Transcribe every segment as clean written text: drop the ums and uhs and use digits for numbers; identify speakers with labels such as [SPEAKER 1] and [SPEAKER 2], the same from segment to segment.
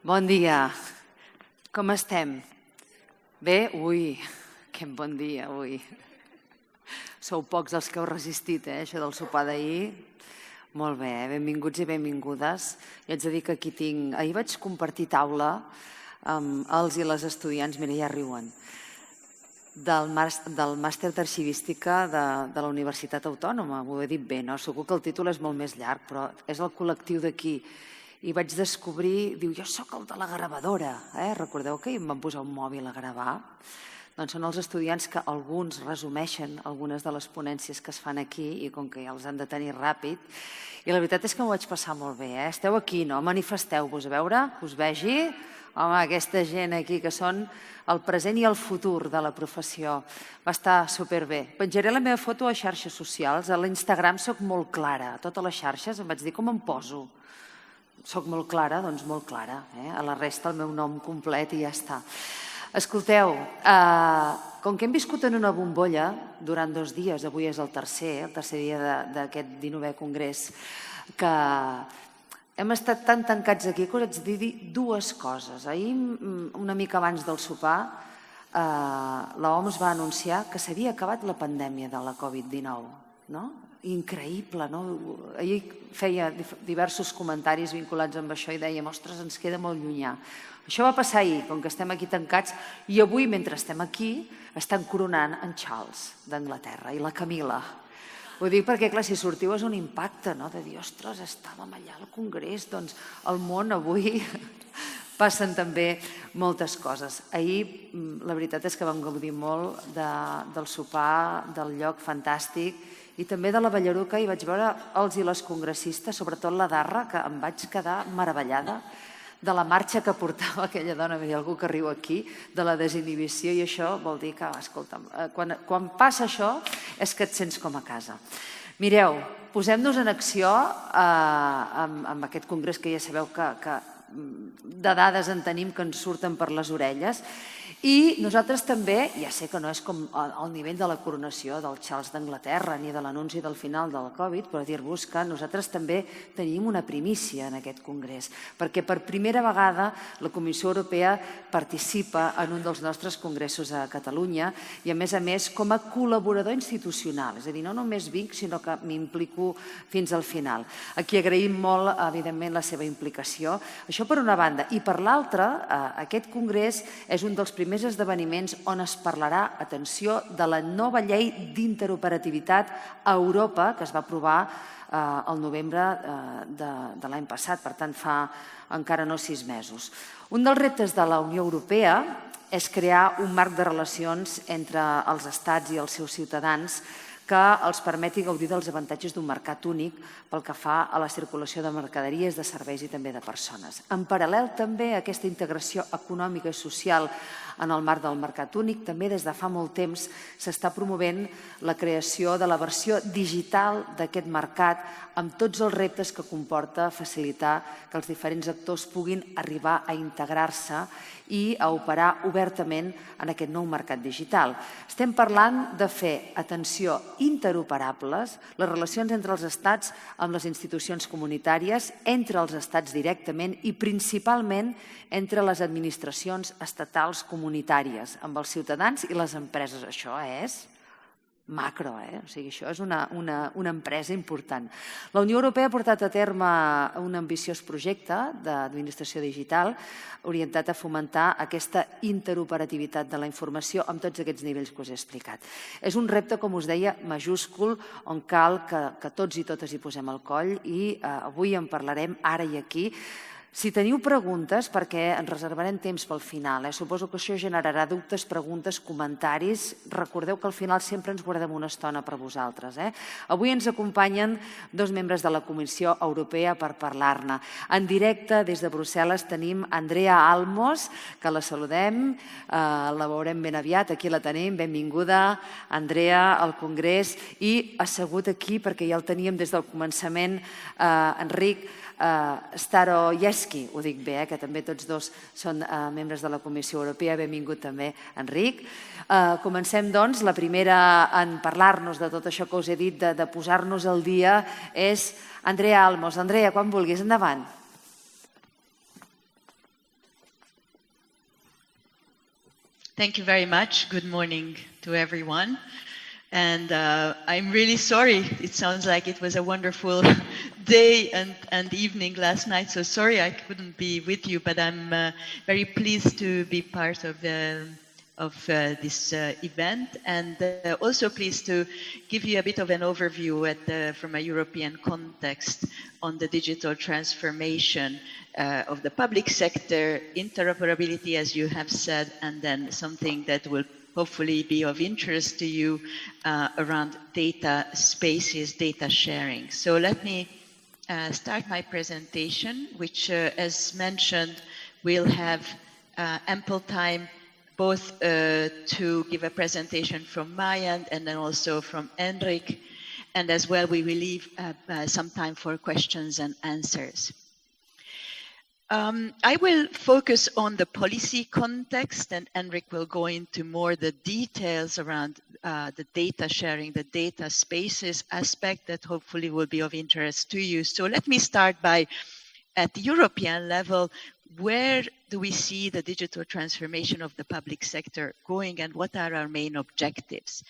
[SPEAKER 1] Bon dia. Com estem? Bé? Ui, que bon dia, ui. Sou pocs els que heu resistit, això del sopar d'ahir. Molt bé, benvinguts i benvingudes. I haig de dir que aquí tinc... Ahir vaig compartir taula amb els i les estudiants, mira, ja riuen, del màster d'arxivística de la Universitat Autònoma. Ho he dit bé, no? Segur que el títol és molt més llarg, però és el col·lectiu d'aquí. I vaig descobrir, diu, jo sóc el de la gravadora. Recordeu que em van posar un mòbil a gravar? Doncs són els estudiants que alguns resumeixen algunes de les ponències que es fan aquí i com que ja els han de tenir ràpid. I la veritat és que m'ho vaig passar molt bé. Esteu aquí, no? Manifesteu-vos, a veure, que us vegi. Home, aquesta gent aquí que són el present i el futur de la professió. Va estar superbé. Penjaré la meva foto a les xarxes socials. A l'Instagram soc molt clara. A totes les xarxes em vaig dir com em poso. Soc molt clara, doncs molt clara. A la resta el meu nom complet i ja està. Escolteu, com que hem viscut en una bombolla durant 2 dies, avui és el tercer dia d'aquest 19è congrés, que hem estat tan tancats aquí que us haig de dir 2 coses. Ahir, una mica abans del sopar, l'OMS va anunciar que s'havia acabat la pandèmia de la Covid-19, no? Increïble, no? Ahir feia diversos comentaris vinculats amb això i dèiem, ostres, ens queda molt llunyà. Això va passar ahir, com que estem aquí tancats, i avui, mentre estem aquí, estan coronant en Charles d'Anglaterra i la Camila. Ho dic perquè, clar, si sortiu és un impacte, no?, de dir, ostres, estàvem allà al Congrés, doncs al món avui passen també moltes coses. Ahir, la veritat és que vam gaudir molt del sopar, del lloc fantàstic, i també de la Ballaruca, i vaig veure els i les congressistes, sobretot la Darra, que em vaig quedar meravellada de la marxa que portava aquella dona, hi ha algú que riu aquí, de la desinhibició, i això vol dir que, escolta'm, quan passa això és que et sents com a casa. Mireu, posem-nos en acció amb aquest congrés que ja sabeu que de dades en tenim que ens surten per les orelles, i nosaltres també, ja sé que no és com al nivell de la coronació del Charles d'Anglaterra ni de l'anunci del final de la Covid, però dir-vos que nosaltres també tenim una primícia en aquest congrés, perquè per primera vegada la Comissió Europea participa en un dels nostres congressos a Catalunya i a més com a col·laborador institucional, és a dir, no només vinc, sinó que m'implico fins al final. Aquí agraïm molt, evidentment, la seva implicació. Això per una banda. I per l'altra, aquest congrés és un dels primers esdeveniments on es parlarà, atenció, de la nova llei d'interoperativitat a Europa, que es va aprovar el novembre de l'any passat, per tant fa encara no 6 mesos. Un dels reptes de la Unió Europea és crear un marc de relacions entre els estats i els seus ciutadans que els permeti gaudir dels avantatges d'un mercat únic pel que fa a la circulació de mercaderies, de serveis i també de persones. En paral·lel també a aquesta integració econòmica i social en el marc del mercat únic, també des de fa molt temps s'està promovent la creació de la versió digital d'aquest mercat amb tots els reptes que comporta facilitar que els diferents actors puguin arribar a integrar-se i a operar obertament en aquest nou mercat digital. Estem parlant de fer, atenció, interoperables les relacions entre els estats amb les institucions comunitàries, entre els estats directament i principalment entre les administracions estatals comunitàries, amb els ciutadans i les empreses. Això és macro, o sigui, això és una empresa important. La Unió Europea ha portat a terme un ambiciós projecte d'administració digital orientat a fomentar aquesta interoperativitat de la informació amb tots aquests nivells que us he explicat. És un repte, com us deia, majúscul, on cal que tots i totes hi posem el coll i avui en parlarem ara i aquí. Si teniu preguntes, perquè ens reservarem temps pel final, suposo que això generarà dubtes, preguntes, comentaris. Recordeu que al final sempre ens guardem una estona per vosaltres. Avui ens acompanyen 2 membres de la Comissió Europea per parlar-ne. En directe des de Brussel·les tenim Andrea Almos, que la saludem, la veurem ben aviat, aquí la tenim, benvinguda, Andrea, al Congrés, i assegut aquí, perquè ja el teníem des del començament, Enric Staroyevski, ho dic bé, que també tots 2 són membres de la Comissió Europea. Benvingut també, Enric. Comencem, doncs. La primera en parlar-nos de tot això que us he dit, de posar-nos al dia, és Andrea Almos. Andrea, quan vulguis, endavant.
[SPEAKER 2] Thank you very much. Good morning to everyone. And I'm really sorry. It sounds like it was a wonderful day and evening last night. So sorry I couldn't be with you, but I'm very pleased to be part of this event, and also pleased to give you a bit of an overview from a European context on the digital transformation of the public sector, interoperability, as you have said, and then something that will hopefully be of interest to you around data spaces, data sharing. So let me start my presentation, which, as mentioned, will have ample time both to give a presentation from my end and then also from Enric, and as well we will leave some time for questions and answers. I will focus on the policy context, and Enric will go into more the details around the data sharing, the data spaces aspect that hopefully will be of interest to you. So let me start by, at the European level, where do we see the digital transformation of the public sector going, and what are our main objectives?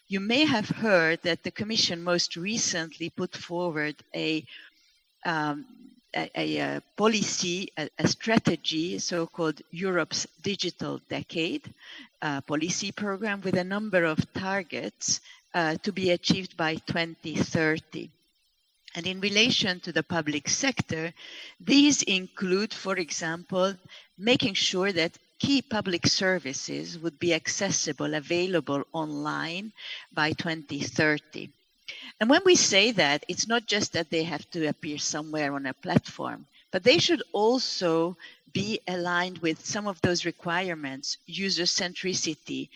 [SPEAKER 2] You may have heard that the Commission most recently put forward a policy, a strategy, so-called Europe's Digital Decade policy program, with a number of targets to be achieved by 2030. And in relation to the public sector, these include, for example, making sure that key public services would be accessible, available online by 2030. And when we say that, it's not just that they have to appear somewhere on a platform, but they should also be aligned with some of those requirements: user centricity,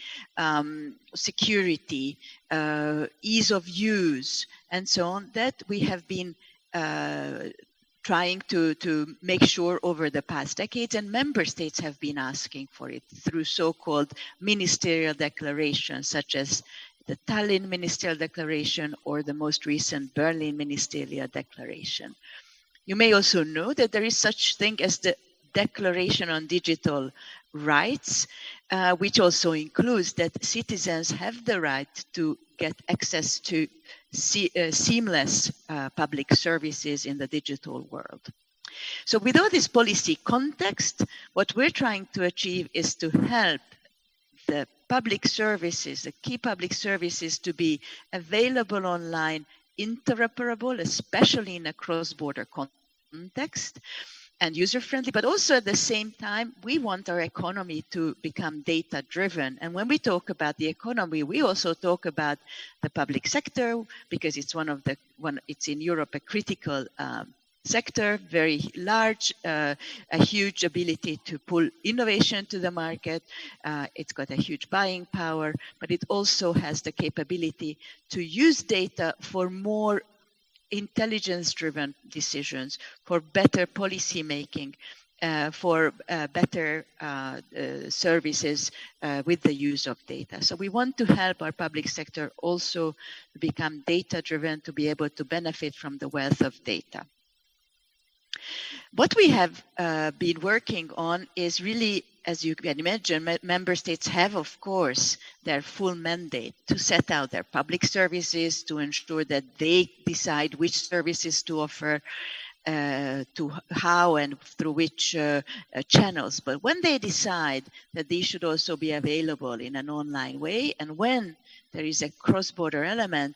[SPEAKER 2] security, ease of use, and so on, that we have been trying to make sure over the past decades, and member states have been asking for it through so-called ministerial declarations, such as the Tallinn Ministerial Declaration or the most recent Berlin Ministerial Declaration. You may also know that there is such thing as the Declaration on Digital Rights, which also includes that citizens have the right to get access to seamless public services in the digital world. So with all this policy context, what we're trying to achieve is to help the public services, the key public services, to be available online, interoperable, especially in a cross-border context, and user-friendly, but also at the same time, we want our economy to become data-driven. And when we talk about the economy, we also talk about the public sector, because it's it's in Europe a critical sector, very large, a huge ability to pull innovation to the market. It's got a huge buying power, but it also has the capability to use data for more intelligence-driven decisions, for better policy making, for better services with the use of data. So we want to help our public sector also become data-driven, to be able to benefit from the wealth of data. What we have been working on is really, as you can imagine, member states have, of course, their full mandate to set out their public services, to ensure that they decide which services to offer, to how and through which channels. But when they decide that these should also be available in an online way, and when there is a cross-border element,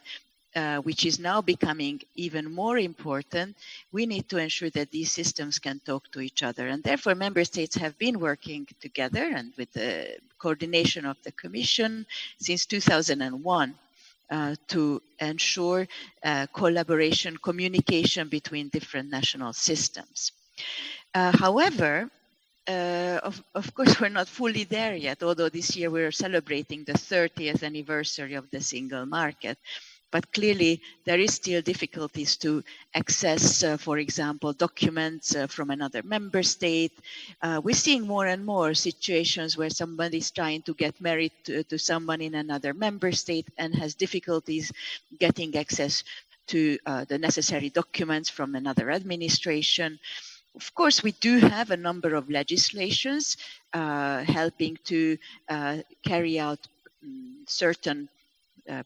[SPEAKER 2] which is now becoming even more important, we need to ensure that these systems can talk to each other. And therefore, member states have been working together, and with the coordination of the Commission since 2001, to ensure collaboration, communication between different national systems. However, of course, we're not fully there yet, although this year we're celebrating the 30th anniversary of the single market. But clearly, there is still difficulties to access, for example, documents from another member state. We're seeing more and more situations where somebody's trying to get married to someone in another member state and has difficulties getting access to the necessary documents from another administration. Of course, we do have a number of legislations helping to carry out certain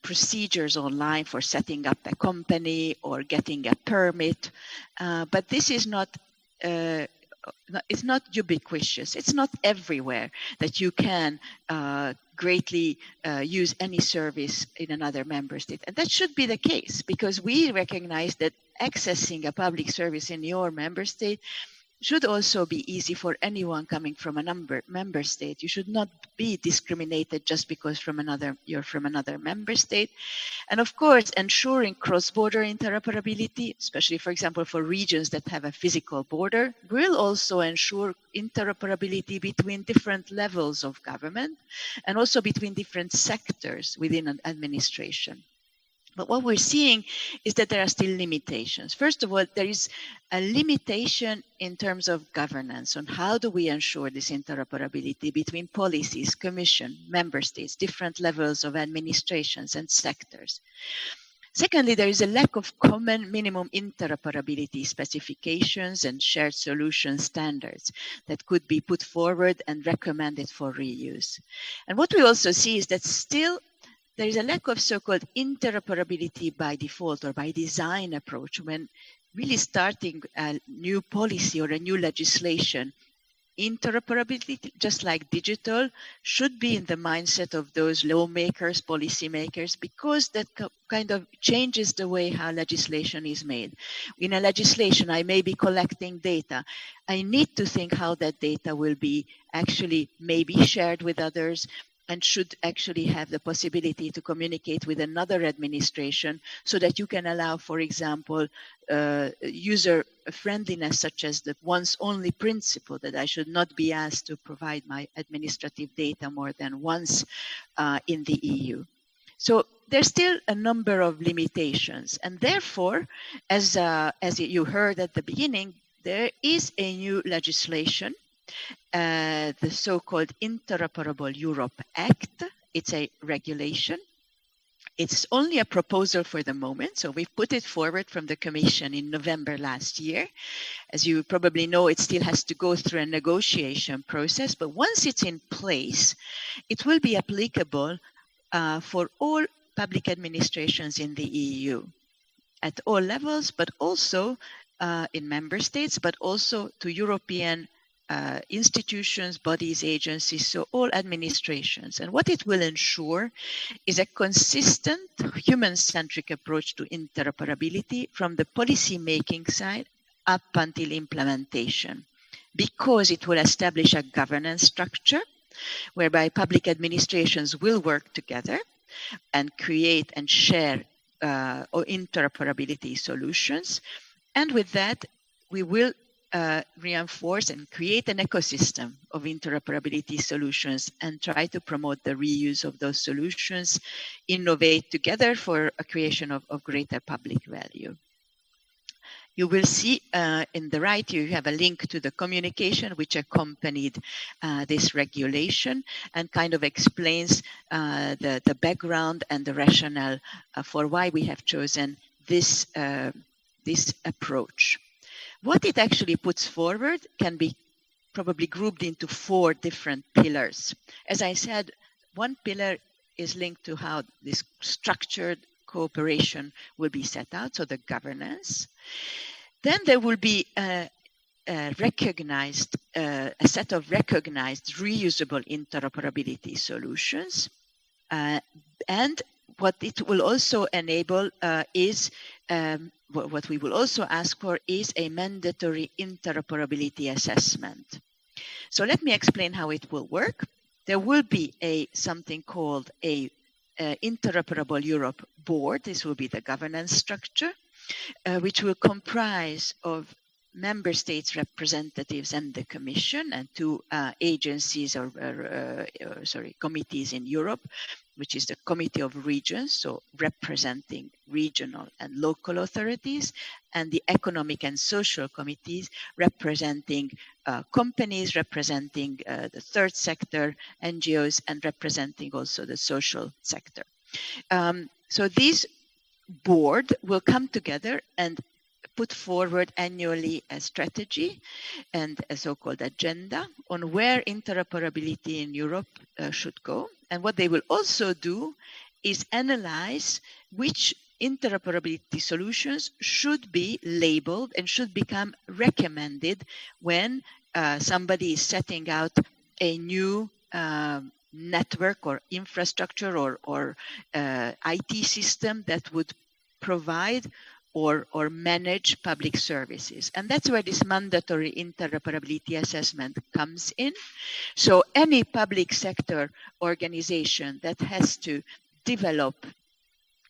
[SPEAKER 2] procedures online for setting up a company or getting a permit. But this is not it's not ubiquitous. It's not everywhere that you can greatly use any service in another member state. And that should be the case, because we recognize that accessing a public service in your member state should also be easy for anyone coming from a member state. You should not be discriminated just because you're from another member state. And of course, ensuring cross-border interoperability, especially, for example, for regions that have a physical border, will also ensure interoperability between different levels of government and also between different sectors within an administration. But what we're seeing is that there are still limitations. First of all, there is a limitation in terms of governance on how do we ensure this interoperability between policies, commission, member states, different levels of administrations and sectors. Secondly, there is a lack of common minimum interoperability specifications and shared solution standards that could be put forward and recommended for reuse. And what we also see is that still there is a lack of so-called interoperability by default or by design approach when really starting a new policy or a new legislation. Interoperability, just like digital, should be in the mindset of those lawmakers, policymakers, because that kind of changes the way how legislation is made. In a legislation, I may be collecting data. I need to think how that data will be actually maybe shared with others, and should actually have the possibility to communicate with another administration so that you can allow, for example, user friendliness, such as the once only principle, that I should not be asked to provide my administrative data more than once in the EU. So there's still a number of limitations. And therefore, as you heard at the beginning, there is a new legislation, the so-called Interoperable Europe Act. It's a regulation. It's only a proposal for the moment, so we've put it forward from the Commission in November last year. As you probably know, it still has to go through a negotiation process, but once it's in place, it will be applicable for all public administrations in the EU at all levels, but also in member states, but also to European institutions, bodies, agencies, so all administrations. And what it will ensure is a consistent human-centric approach to interoperability from the policy-making side up until implementation, because it will establish a governance structure whereby public administrations will work together and create and share interoperability solutions. And with that, we will reinforce and create an ecosystem of interoperability solutions and try to promote the reuse of those solutions, innovate together for a creation of greater public value. You will see in the right, you have a link to the communication which accompanied this regulation and kind of explains the background and the rationale for why we have chosen this approach. What it actually puts forward can be probably grouped into 4 different pillars. As I said, one pillar is linked to how this structured cooperation will be set out, so the governance. Then there will be a set of recognized reusable interoperability solutions. And what it will also enable is what we will also ask for is a mandatory interoperability assessment. So let me explain how it will work. There will be something called a Interoperable Europe Board. This will be the governance structure, which will comprise of member states representatives and the Commission and 2 agencies committees in Europe, which is the Committee of Regions, so representing regional and local authorities, and the Economic and Social Committees representing companies, representing the third sector, NGOs, and representing also the social sector. So this board will come together and put forward annually a strategy and a so-called agenda on where interoperability in Europe should go. And what they will also do is analyze which interoperability solutions should be labeled and should become recommended when somebody is setting out a new network or infrastructure or IT system that would provide or manage public services. And that's where this mandatory interoperability assessment comes in. So any public sector organization that has to develop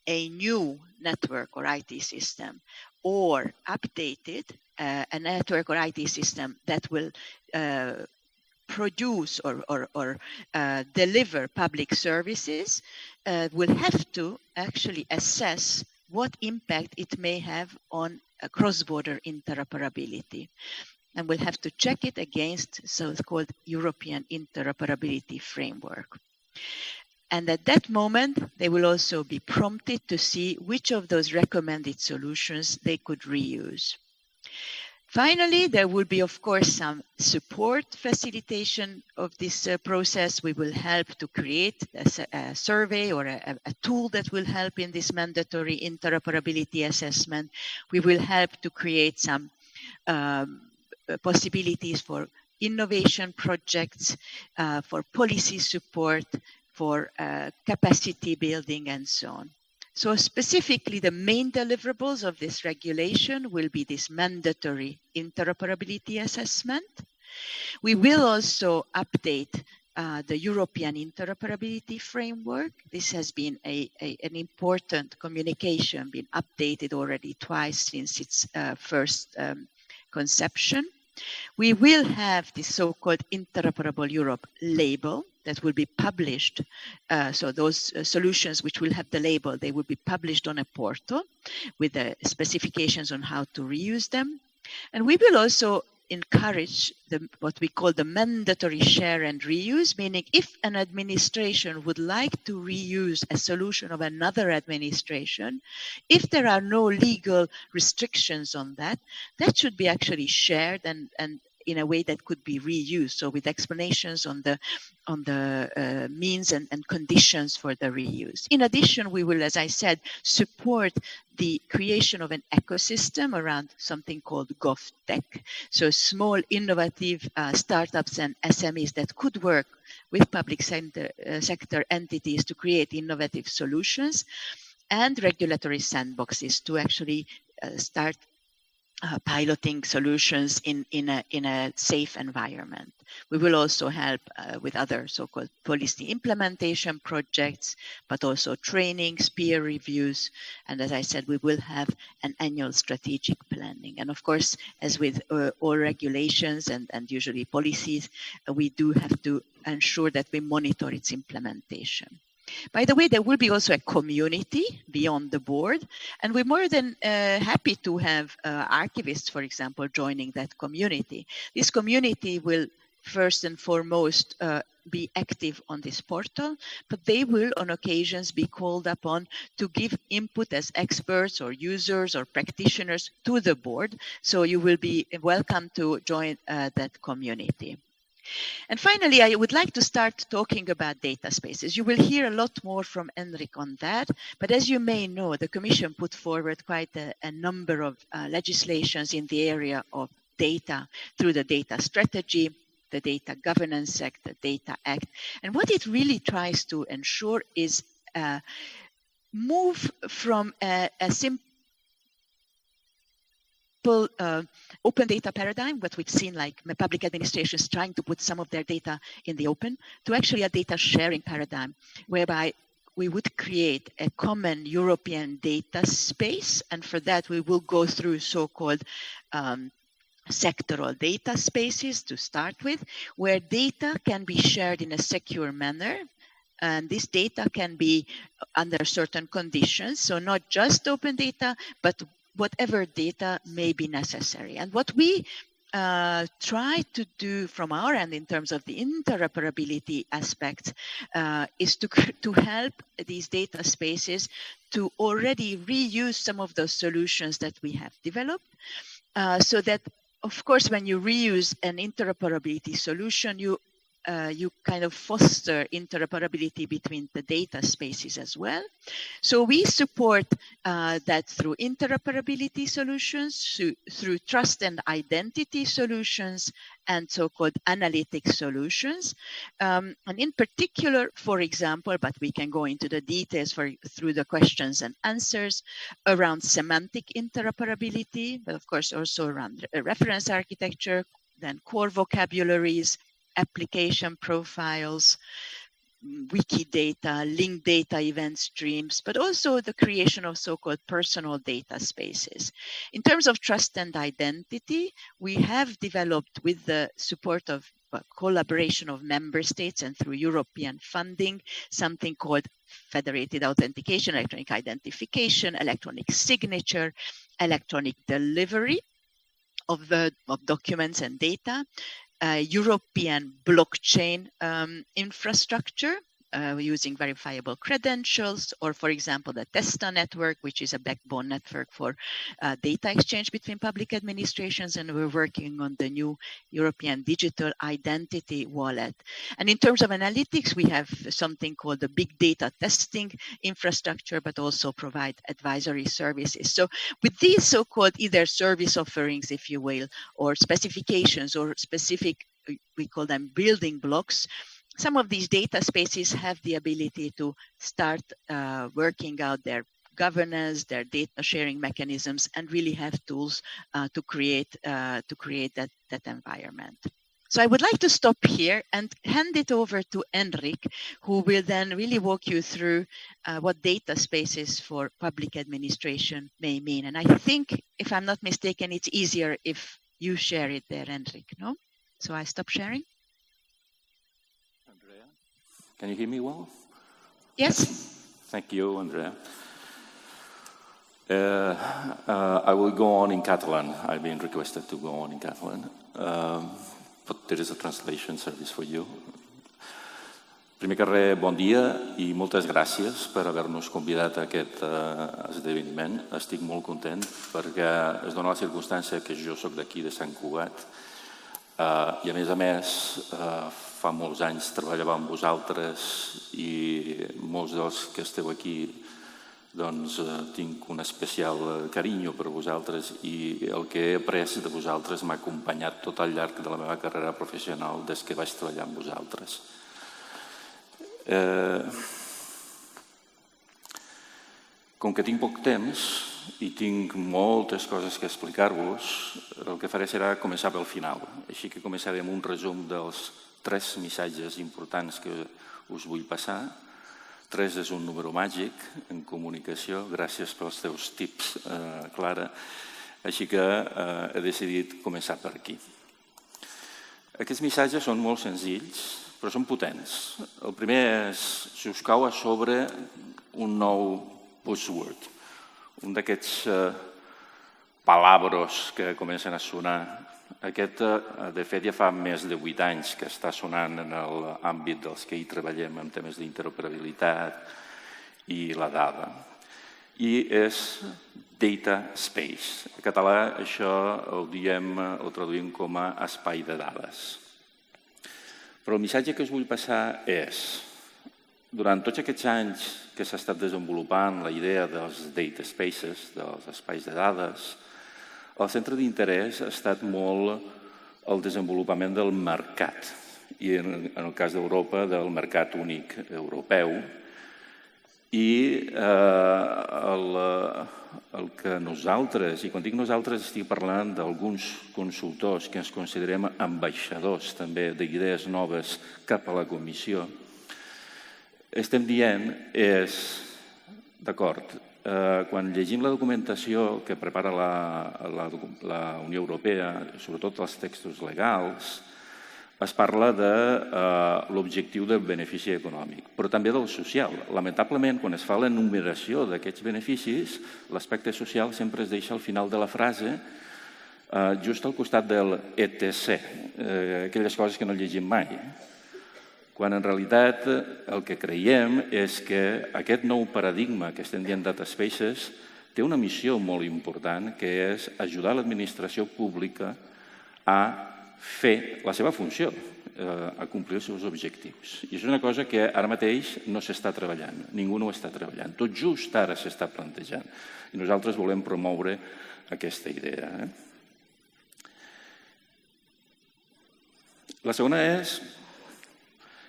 [SPEAKER 2] a new network or IT system or update it, a network or IT system that will produce or deliver public services will have to actually assess what impact it may have on cross-border interoperability. And we'll have to check it against so-called European interoperability framework. And at that moment, they will also be prompted to see which of those recommended solutions they could reuse. Finally, there will be, of course, some support facilitation of this process. We will help to create a survey or a tool that will help in this mandatory interoperability assessment. We will help to create some possibilities for innovation projects, for policy support, for capacity building, and so on. So specifically, the main deliverables of this regulation will be this mandatory interoperability assessment. We will also update the European interoperability framework. This has been an important communication, been updated already twice since its first conception. We will have the so-called Interoperable Europe label that will be published. So those solutions which will have the label, they will be published on a portal with the specifications on how to reuse them. And we will also encourage what we call the mandatory share and reuse, meaning if an administration would like to reuse a solution of another administration, if there are no legal restrictions on that, that should be actually shared and in a way that could be reused. So with explanations on the means and conditions for the reuse. In addition, we will, as I said, support the creation of an ecosystem around something called GovTech. So small, innovative startups and SMEs that could work with public sector entities to create innovative solutions, and regulatory sandboxes to actually start piloting solutions in a safe environment. We will also help with other so-called policy implementation projects, but also trainings, peer reviews, and as I said, we will have an annual strategic planning. And of course, as with all regulations and usually policies, we do have to ensure that we monitor its implementation. By the way, there will be also a community beyond the board, and we're more than happy to have archivists, for example, joining that community. This community will first and foremost be active on this portal, but they will on occasions be called upon to give input as experts or users or practitioners to the board. So you will be welcome to join that community. And finally, I would like to start talking about data spaces. You will hear a lot more from Enric on that, but as you may know, the Commission put forward quite a number of legislations in the area of data through the data strategy, the Data Governance Act, the Data Act. And what it really tries to ensure is move from a simple open data paradigm, what we've seen like public administrations trying to put some of their data in the open, to actually a data sharing paradigm, whereby we would create a common European data space. And for that, we will go through so-called sectoral data spaces to start with, where data can be shared in a secure manner. And this data can be under certain conditions. So not just open data, but whatever data may be necessary. And what we try to do from our end in terms of the interoperability aspect is to help these data spaces to already reuse some of those solutions that we have developed, so that, of course, when you reuse an interoperability solution, you kind of foster interoperability between the data spaces as well. So we support that through interoperability solutions, through trust and identity solutions, and so-called analytic solutions. And in particular, for example, but we can go into the details through the questions and answers around semantic interoperability, but of course also around reference architecture, then core vocabularies, application profiles, Wikidata, linked data event streams, but also the creation of so-called personal data spaces. In terms of trust and identity, we have developed, with the support of collaboration of member states and through European funding, something called federated authentication, electronic identification, electronic signature, electronic delivery of documents and data, European blockchain infrastructure using verifiable credentials, or for example, the TESTA network, which is a backbone network for data exchange between public administrations, and we're working on the new European digital identity wallet. And in terms of analytics, we have something called the big data testing infrastructure, but also provide advisory services. So with these so-called either service offerings, if you will, or specifications or specific, we call them building blocks, some of these data spaces have the ability to start working out their governance, their data sharing mechanisms, and really have tools to create that environment. So I would like to stop here and hand it over to Enric, who will then really walk you through what data spaces for public administration may mean. And I think, if I'm not mistaken, it's easier if you share it there, Enric, no? So I stop sharing.
[SPEAKER 3] Can you hear me well?
[SPEAKER 2] Yes.
[SPEAKER 3] Thank you, Andrea. I will go on in Catalan. I've been requested to go on in Catalan, but there is a translation service for you. Primer que res, bon dia i moltes gràcies per haver-nos convidat a aquest esdeveniment. Estic molt content perquè es dona la circumstància que jo soc d'aquí, de Sant Cugat, i a més, fa molts anys treballava amb vosaltres i molts dels que esteu aquí doncs tinc un especial carinyo per vosaltres i el que he après de vosaltres m'ha acompanyat tot al llarg de la meva carrera professional des que vaig treballar amb vosaltres. Com que tinc poc temps i tinc moltes coses que explicar-vos, el que faré serà començar pel final. Així que començaré amb un resum dels 3 missatges importants que us vull passar. 3 és un número màgic en comunicació, gràcies pels teus tips, Clara. Així que he decidit començar per aquí. Aquests missatges són molt senzills, però són potents. El primer és, si us cau a sobre, un nou buzzword, un d'aquests palabros que comencen a sonar. Aquest, de fet, ja fa més de 8 anys que està sonant en l'àmbit dels que hi treballem en temes d'interoperabilitat i la dada. I és data space. En català això ho traduïm com a espai de dades. Però el missatge que us vull passar és, durant tots aquests anys que s'ha estat desenvolupant la idea dels data spaces, dels espais de dades, el centre d'interès ha estat molt el desenvolupament del mercat i, en el cas d'Europa, del mercat únic europeu. I el que nosaltres, i quan dic nosaltres estic parlant d'alguns consultors que ens considerem ambaixadors també d'idees noves cap a la Comissió, estem dient és, d'acord, quan llegim la documentació que prepara la Unió Europea, sobretot els textos legals, es parla de l'objectiu del benefici econòmic, però també del social. Lamentablement, quan es fa l'enumeració d'aquests beneficis, l'aspecte social sempre es deixa al final de la frase just al costat del ETC, aquelles coses que no llegim mai. Quan en realitat el que creiem és que aquest nou paradigma que estem dient Data Spaces té una missió molt important, que és ajudar l'administració pública a fer la seva funció, a complir els seus objectius. I és una cosa que ara mateix no s'està treballant, ningú no ho està treballant. Tot just ara s'està plantejant. I nosaltres volem promoure aquesta idea. La segona és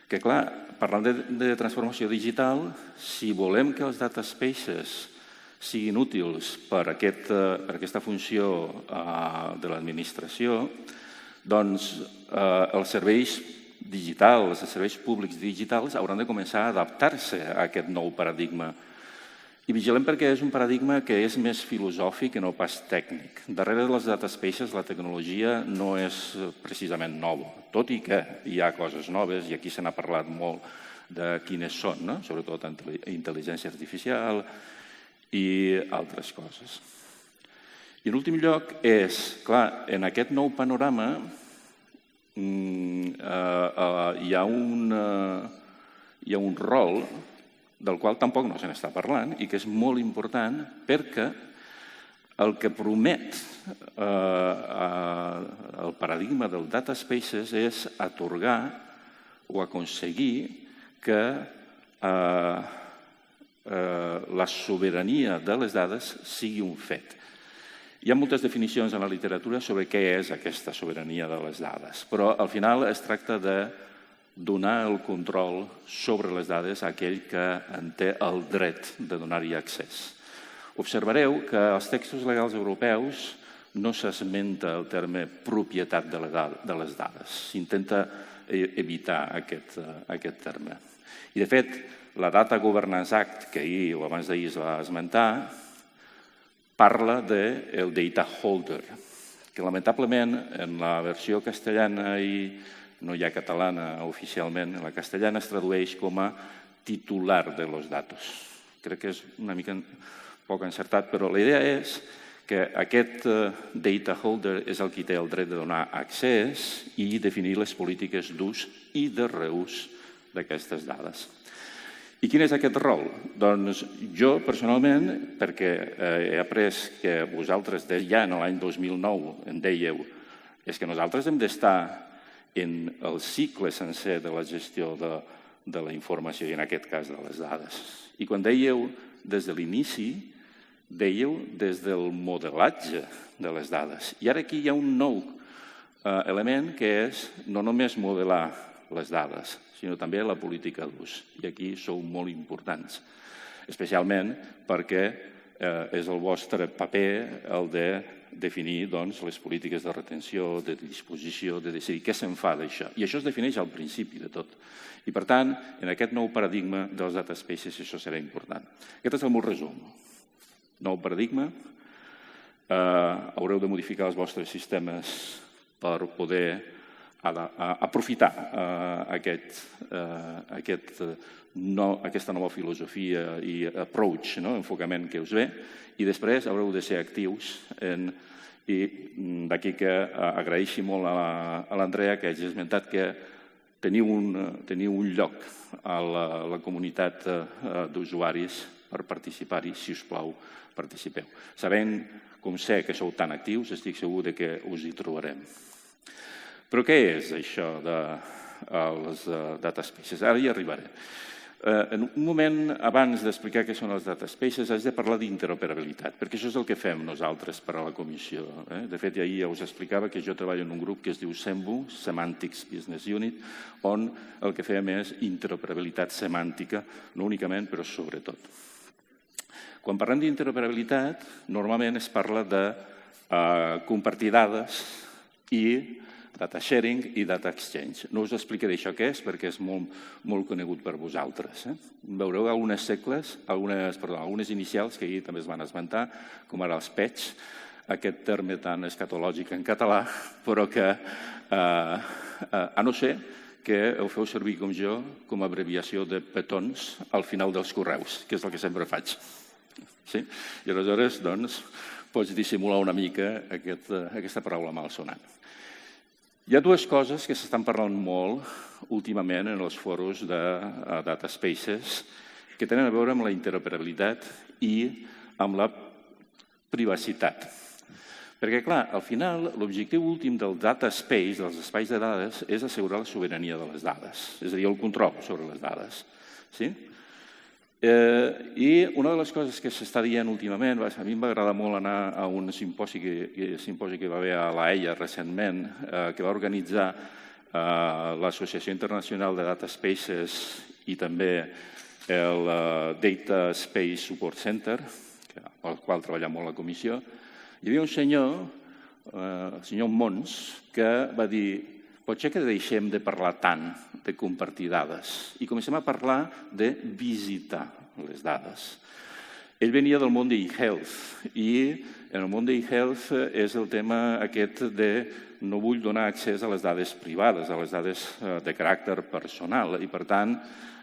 [SPEAKER 3] que, clar, parlant de transformació digital, si volem que els data spaces siguin útils per aquesta funció de l'administració, doncs els serveis digitals, els serveis públics digitals hauran de començar a adaptar-se a aquest nou paradigma. I vigilem perquè és un paradigma que és més filosòfic que no pas tècnic. Darrere de les data spaces la tecnologia no és precisament nova, tot i que hi ha coses noves i aquí se n'ha parlat molt de quines són, no? Sobretot intel·ligència artificial i altres coses. I en últim lloc és, clar, en aquest nou panorama hi ha un rol del qual tampoc no se n'està parlant i que és molt important perquè el que promet el paradigma del data spaces és atorgar o aconseguir que la sobirania de les dades sigui un fet. Hi ha moltes definicions en la literatura sobre què és aquesta sobirania de les dades, però al final es tracta de donar el control sobre les dades a aquell que en té el dret de donar-hi accés. Observareu que als textos legals europeus no s'esmenta el terme propietat de les dades. S'intenta evitar aquest terme. I, de fet, la Data Governance Act, que ahir o abans d'ahir es va esmentar, parla del data holder, que lamentablement en la versió castellana i no hi ha catalana oficialment, en la castellana es tradueix com a titular de los datos. Crec que és una mica poc encertat, però la idea és que aquest data holder és el qui té el dret de donar accés i definir les polítiques d'ús i de reús d'aquestes dades. I quin és aquest rol? Doncs jo, personalment, perquè he après que vosaltres ja en l'any 2009 em dèieu és que nosaltres hem d'estar en el cicle sencer de la gestió de la informació i en aquest cas de les dades. I quan dèieu des de l'inici, dèieu des del modelatge de les dades. I ara aquí hi ha un nou element que és no només modelar les dades, sinó també la política d'ús. I aquí sou molt importants, especialment perquè és el vostre paper el de definir les polítiques de retenció, de disposició, de decidir què se'n fa d'això. I això es defineix al principi de tot. I, per tant, en aquest nou paradigma dels data spaces això serà important. Aquest és el meu resum. Nou paradigma. Haureu de modificar els vostres sistemes per poder aprofitar aquesta nova filosofia i approach, enfocament que us ve, i després haureu de ser actius i d'aquí que agraeixi molt a l'Andrea que hagi esmentat que teniu un lloc a la comunitat d'usuaris per participar-hi, si us plau, participeu. Sabent com sé que sou tan actius, estic segur que us hi trobarem. Però què és això dels data spaces? Ara hi arribaré. En un moment, abans d'explicar què són els data spaces, haig de parlar d'interoperabilitat, perquè això és el que fem nosaltres per a la comissió. De fet, ahir ja us explicava que jo treballo en un grup que es diu SEMBU, Semantics Business Unit, on el que fem és interoperabilitat semàntica, no únicament, però sobretot. Quan parlem d'interoperabilitat, normalment es parla de compartir dades i data sharing i data exchange. No us explicaré això què és perquè és molt conegut per vosaltres. Veureu algunes algunes inicials que ahir també es van esmentar, com ara els PETs, aquest terme tan escatològic en català, però que, a no ser que ho feu servir com jo, com a abreviació de petons al final dels correus, que és el que sempre faig. I aleshores, doncs, pots dissimular una mica aquesta paraula malsonant. Hi ha dues coses que s'estan parlant molt últimament en els foros de data spaces que tenen a veure amb la interoperabilitat i amb la privacitat. Perquè, clar, al final, l'objectiu últim del data space, dels espais de dades, és assegurar la sobirania de les dades, és a dir, el control sobre les dades. Sí? I una de les coses que s'està dient últimament, a mi em va agradar molt anar a un simposi que va haver a l'AEA recentment, que va organitzar l'Associació Internacional de Data Spaces i també el Data Space Support Center, al qual treballa molt la comissió. Hi havia un senyor, el senyor Mons, que va dir potser que deixem de parlar tant de compartir dades i comencem a parlar de visitar les dades. Ell venia del món d'e-health i en el món d'e-health és el tema aquest de no vull donar accés a les dades privades, a les dades de caràcter personal i per tant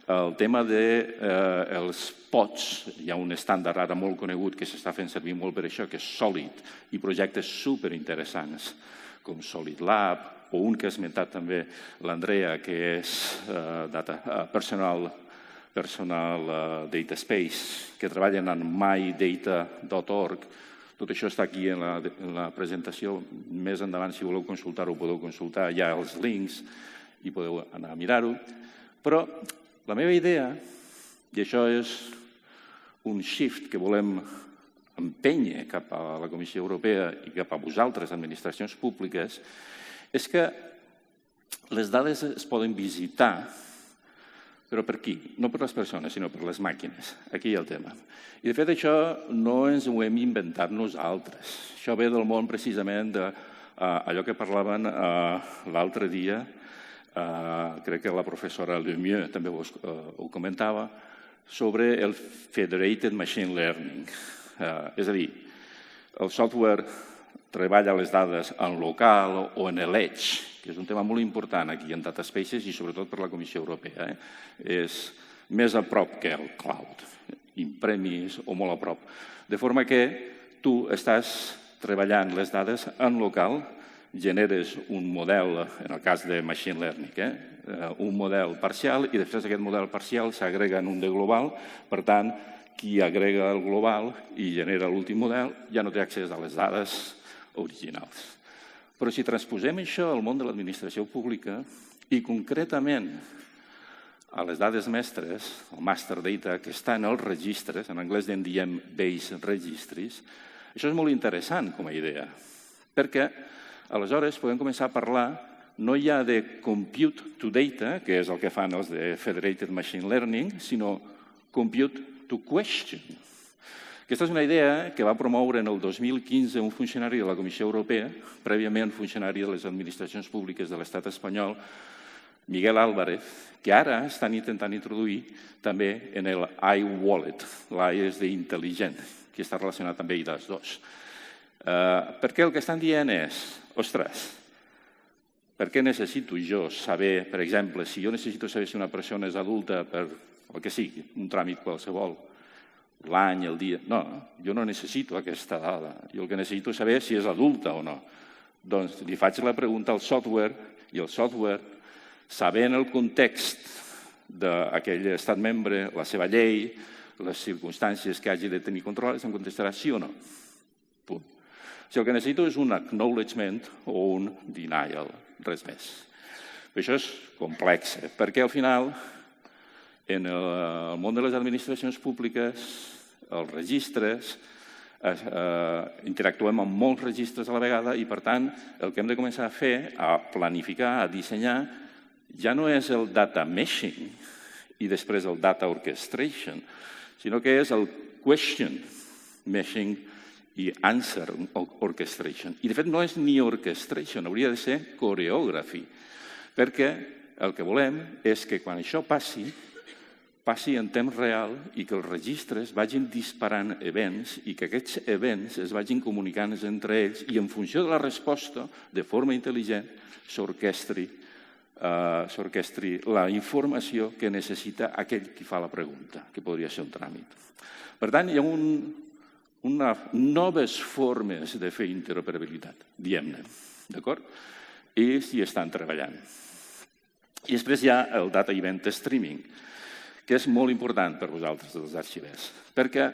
[SPEAKER 3] el tema dels pods, hi ha un estàndard ara molt conegut que s'està fent servir molt per això, que és Solid, i projectes superinteressants com Solid Lab o un que ha esmentat també l'Andrea, que és Personal Data Space, que treballen en mydata.org. Tot això està aquí en la presentació. Més endavant, si voleu consultar-ho, podeu consultar. Hi ha els links i podeu anar a mirar-ho. Però la meva idea, i això és un shift que volem empènyer cap a la Comissió Europea i cap a vosaltres, administracions públiques, és que les dades es poden visitar, però per qui? No per les persones, sinó per les màquines. Aquí hi ha el tema. I, de fet, això no ens ho hem inventat nosaltres. Això ve del món, precisament, d'allò que parlaven l'altre dia. Crec que la professora Lemieux també ho comentava, sobre el Federated Machine Learning. És a dir, el software treballa les dades en local o en l'edge, que és un tema molt important aquí en Data Spaces i sobretot per la Comissió Europea. És més a prop que el cloud, in-premise o molt a prop. De forma que tu estàs treballant les dades en local, generes un model, en el cas de Machine Learning, un model parcial i després aquest model parcial s'agrega en un de global. Per tant, qui agrega el global i genera l'últim model ja no té accés a les dades originals. Però si transposem això al món de l'administració pública i concretament a les dades mestres, el master data, que està en els registres, en anglès en diem base registries, això és molt interessant com a idea, perquè aleshores podem començar a parlar no ja de compute to data, que és el que fan els de Federated Machine Learning, sinó compute to question. Aquesta és una idea que va promoure en el 2015 un funcionari de la Comissió Europea, prèviament funcionari de les administracions públiques de l'estat espanyol, Miguel Álvarez, que ara estan intentant introduir també en el iWallet. L'i és d'intel·ligent, que està relacionat amb EIDAS2. Perquè el que estan dient és, ostres, per què necessito jo saber, per exemple, si jo necessito saber si una persona és adulta per el que sigui, un tràmit qualsevol, l'any, el dia... No, jo no necessito aquesta dada. Jo el que necessito és saber si és adulta o no. Doncs li faig la pregunta al software i el software, sabent el context d'aquell estat membre, la seva llei, les circumstàncies que hagi de tenir controlades, em contestarà sí o no. Punt. Si el que necessito és un acknowledgement o un denial, res més. Això és complex, perquè al final, en el món de les administracions públiques, els registres, interactuem amb molts registres a la vegada i, per tant, el que hem de començar a fer, a planificar, a dissenyar, ja no és el data meshing i després el data orchestration, sinó que és el question meshing i answer orchestration. I, de fet, no és ni orchestration, hauria de ser choreography, perquè el que volem és que quan això passi en temps real i que els registres vagin disparant events i que aquests events es vagin comunicant entre ells i en funció de la resposta, de forma intel·ligent, s'orquestri la informació que necessita aquell qui fa la pregunta, que podria ser un tràmit. Per tant, hi ha noves formes de fer interoperabilitat, diguem-ne, d'acord? I s'hi estan treballant. I després hi ha el Data Event Streaming, que és molt important per vosaltres, els arxivers, perquè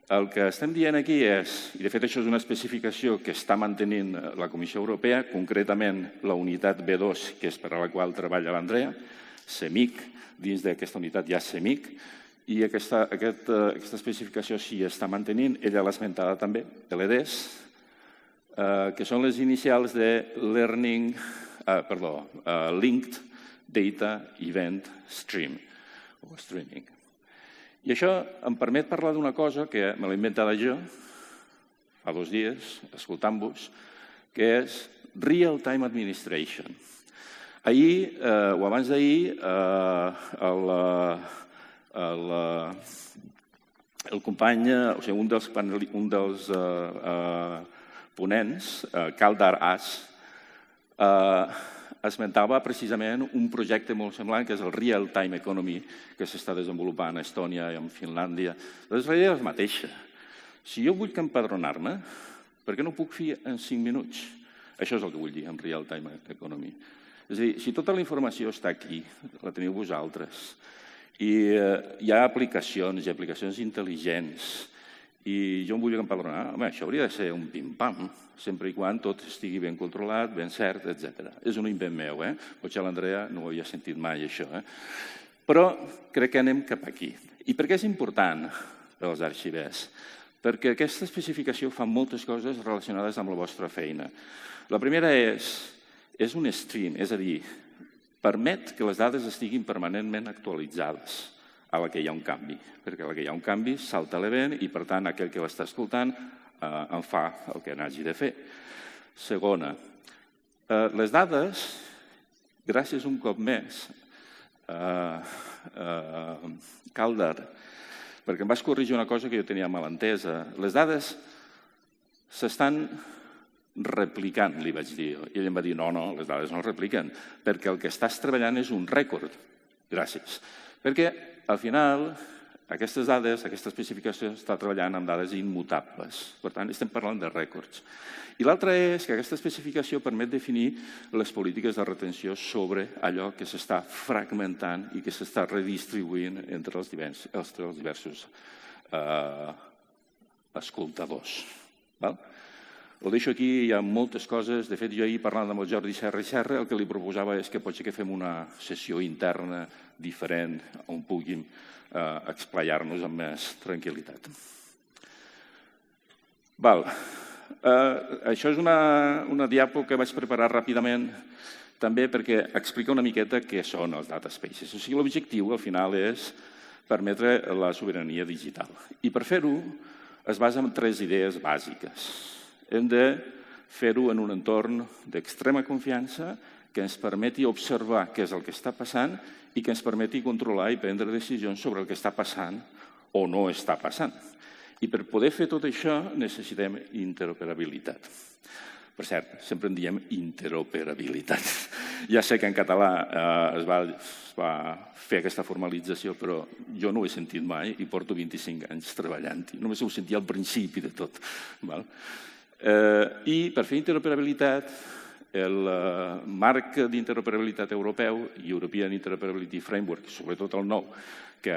[SPEAKER 3] el que estem dient aquí és, i de fet això és una especificació que està mantenint la Comissió Europea, concretament la unitat B2, que és per a la qual treballa l'Andrea, CEMIC, dins d'aquesta unitat hi ha CEMIC, i aquesta especificació s'hi està mantenint, ella l'ha esmentada també, LDs, que són les inicials de Linked Data Event Stream, o Streaming. I això em permet parlar d'una cosa que me l'he inventada jo fa 2 dies, escoltant-vos, que és Real Time Administration. Ahir, o abans d'ahir, el company, o sigui, un dels ponents, Kaldar As, esmentava precisament un projecte molt semblant, que és el Real Time Economy, que s'està desenvolupant a Estònia i a Finlàndia. La idea és la mateixa. Si jo vull empadronar-me, per què no ho puc fer en 5 minuts? Això és el que vull dir amb Real Time Economy. És a dir, si tota la informació està aquí, la teniu vosaltres, i hi ha aplicacions intel·ligents, i jo em vull empadronar, home, això hauria de ser un pim-pam, sempre i quan tot estigui ben controlat, ben cert, etc. És un invent meu, potser l'Andrea no ho havia sentit mai, això. Però crec que anem cap aquí. I per què és important per als arxivers? Perquè aquesta especificació fa moltes coses relacionades amb la vostra feina. La primera és un stream, és a dir, permet que les dades estiguin permanentment actualitzades a la que hi ha un canvi, perquè a la que hi ha un canvi salta l'event i, per tant, aquell que l'està escoltant en fa el que n'hagi de fer. Segona, les dades, gràcies un cop més, Kaldar, perquè em vas corregir una cosa que jo tenia mal entesa, les dades s'estan replicant, li vaig dir. I ell em va dir, no, les dades no es repliquen, perquè el que estàs treballant és un rècord. Gràcies. Perquè, al final, aquestes dades, aquesta especificació està treballant amb dades immutables. Per tant, estem parlant de rècords. I l'altre és que aquesta especificació permet definir les polítiques de retenció sobre allò que s'està fragmentant i que s'està redistribuint entre els diversos escoltadors. Ho deixo aquí, hi ha moltes coses. De fet, jo ahir parlant amb el Jordi Serra i Serra, el que li proposava és que potser que fem una sessió interna diferent on puguin explayar-nos amb més tranquil·litat. Això és una diapo que vaig preparar ràpidament també perquè explica una miqueta què són els data spaces. O sigui, l'objectiu al final és permetre la sobirania digital. I per fer-ho es basa en 3 idees bàsiques. Hem de fer-ho en un entorn d'extrema confiança que ens permeti observar què és el que està passant i que ens permeti controlar i prendre decisions sobre el que està passant o no està passant. I per poder fer tot això necessitem interoperabilitat. Per cert, sempre en diem interoperabilitat. Ja sé que en català es va fer aquesta formalització, però jo no ho he sentit mai i porto 25 anys treballant-hi. Només ho sentia al principi de tot. I per fer interoperabilitat, el marc d'interoperabilitat europeu, European Interoperability Framework, sobretot el nou, que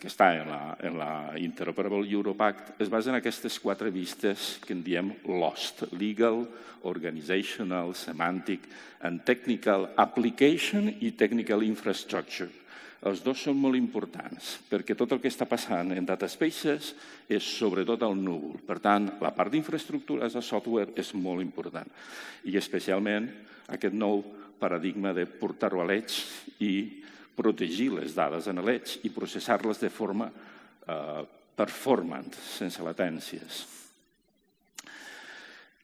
[SPEAKER 3] està en la Interoperable Europe Act, es basa en aquestes 4 vistes que en diem LOST, Legal, Organizational, Semantic and Technical Application i Technical Infrastructure. Els 2 són molt importants, perquè tot el que està passant en data spaces és sobretot al núvol. Per tant, la part d'infraestructures de software és molt important. I especialment aquest nou paradigma de portar-ho a l'edge i protegir les dades en l'edge i processar-les de forma performant, sense latències.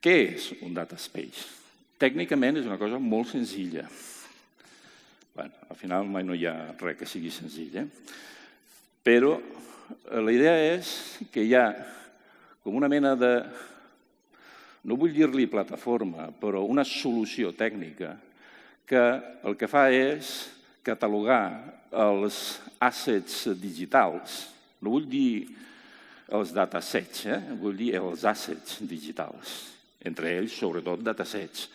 [SPEAKER 3] Què és un data space? Tècnicament és una cosa molt senzilla. Al final mai no hi ha res que sigui senzill, però la idea és que hi ha com una mena de, no vull dir-li plataforma, però una solució tècnica que el que fa és catalogar els assets digitals. No vull dir els datasets, vull dir els assets digitals, entre ells sobretot datasets,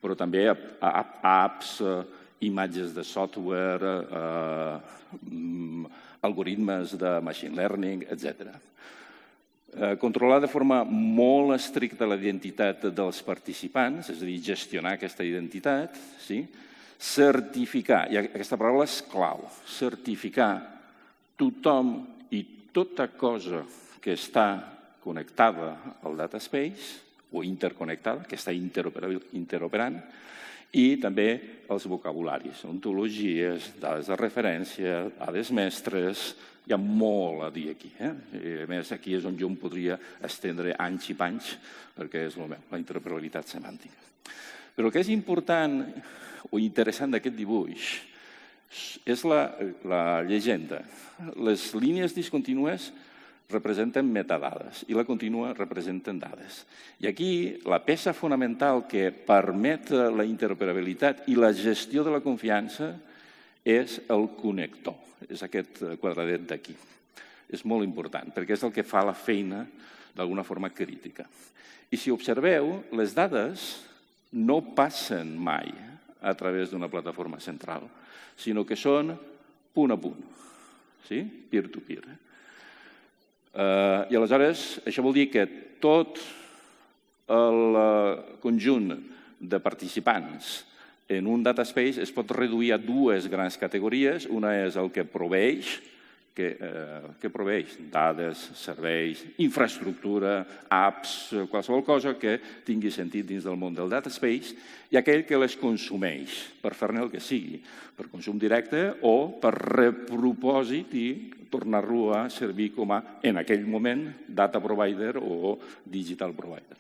[SPEAKER 3] però també apps, imatges de software, algoritmes de machine learning, etc. Controlar de forma molt estricta la identitat dels participants, és a dir, gestionar aquesta identitat, certificar, i aquesta paraula és clau, certificar tothom i tota cosa que està connectada al dataspace o interconnectada, que està interoperant, i també els vocabularis, ontologies, dades de referència, dades mestres, hi ha molt a dir aquí. A més, aquí és on jo em podria estendre anys i panys, perquè és el meu, la interoperabilitat semàntica. Però el que és important o interessant d'aquest dibuix és la llegenda. Les línies discontínues representen metadades i la contínua representen dades. I aquí la peça fonamental que permet la interoperabilitat i la gestió de la confiança és el connector, és aquest quadradet d'aquí. És molt important, perquè és el que fa la feina d'alguna forma crítica. I si observeu, les dades no passen mai a través d'una plataforma central, sinó que són punt a punt, peer-to-peer. I aleshores, això vol dir que tot el conjunt de participants en un dataspace es pot reduir a dues grans categories. Una és el que proveeix, dades, serveis, infraestructura, apps, qualsevol cosa que tingui sentit dins del món del dataspace, i aquell que les consumeix per fer-ne el que sigui, per consum directe o per repropòsit i tornar-lo a servir com a, en aquell moment, data provider o digital provider.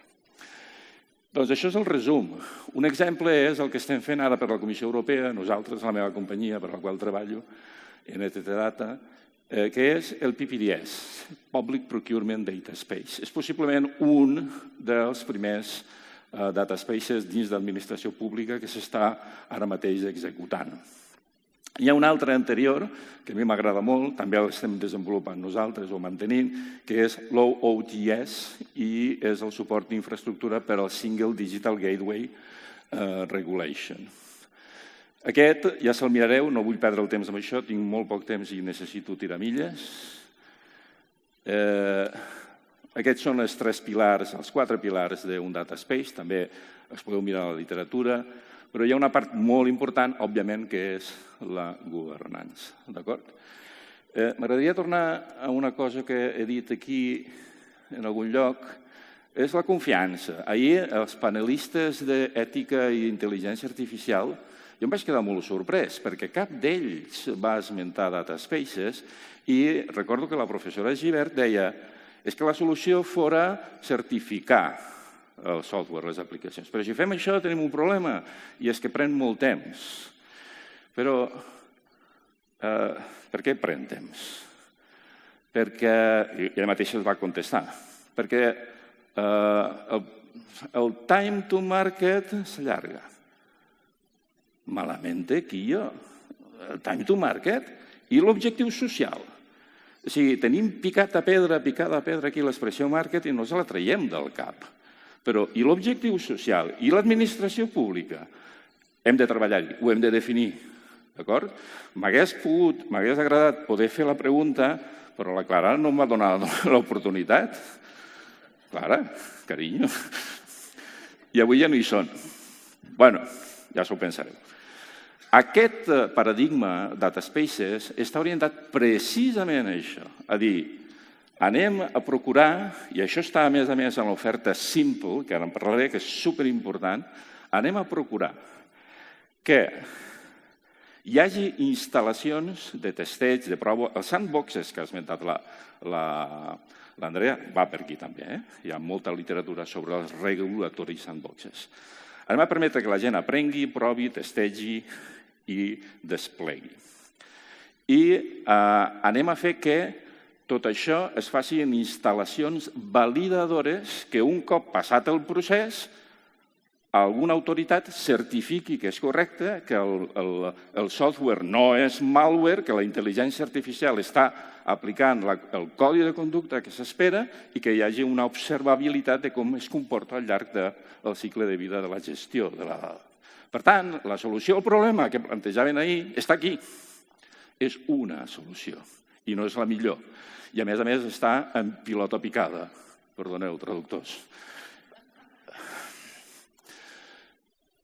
[SPEAKER 3] Doncs això és el resum. Un exemple és el que estem fent ara per la Comissió Europea, nosaltres, la meva companyia per la qual treballo, NTT Data, que és el PPDS, Public Procurement Data Space. És possiblement un dels primers dataspaces dins d'administració pública que s'està ara mateix executant. Hi ha un altre anterior, que a mi m'agrada molt, també l'estem desenvolupant nosaltres o mantenint, que és l'OOTS i és el suport d'infraestructura per al Single Digital Gateway Regulation. Aquest ja se'l mirareu, no vull perdre el temps amb això, tinc molt poc temps i necessito tirar milles. Aquests són els 3 pilars, els 4 pilars d'un dataspace, també els podeu mirar a la literatura, però hi ha una part molt important, òbviament, que és la governança. M'agradaria tornar a una cosa que he dit aquí en algun lloc, és la confiança. Ahir els panelistes d'ètica i intel·ligència artificial, jo em vaig quedar molt sorprès, perquè cap d'ells va esmentar dataspaces i recordo que la professora Gibert deia és que la solució fora certificar el software, les aplicacions. Però si fem això tenim un problema, i és que pren molt temps. Però per què pren temps? Perquè, i ella mateixa es va contestar, perquè el time to market s'allarga. Malament aquí jo. El time to market i l'objectiu social. O sigui, tenim picada pedra aquí l'expressió màrqueting, no se la traiem del cap. Però i l'objectiu social i l'administració pública hem de treballar-hi, ho hem de definir, d'acord? M'hagués agradat poder fer la pregunta, però la Clara no em va donar l'oportunitat. Clara, carinyo. I avui ja no hi són. Bueno, ja s'ho pensareu. Aquest paradigma dataspaces està orientat precisament a això, a dir, anem a procurar, i això està a més en l'oferta Simple, que ara en parlaré, que és superimportant, anem a procurar que hi hagi instal·lacions de testeig, de prova, els sandboxes que ha esmentat l'Andrea, va per aquí també, hi ha molta literatura sobre els regulatory sandboxes. Anem a permetre que la gent aprengui, provi, testegi i desplegui. I anem a fer que tot això es faci en instal·lacions validadores que un cop passat el procés alguna autoritat certifiqui que és correcte, que el software no és malware, que la intel·ligència artificial està aplicant el codi de conducta que s'espera i que hi hagi una observabilitat de com es comporta al llarg del cicle de vida de la gestió de la dada. Per tant, la solució al problema que plantejaven ahir està aquí. És una solució i no és la millor. I a més està en pilota picada. Perdoneu, traductors.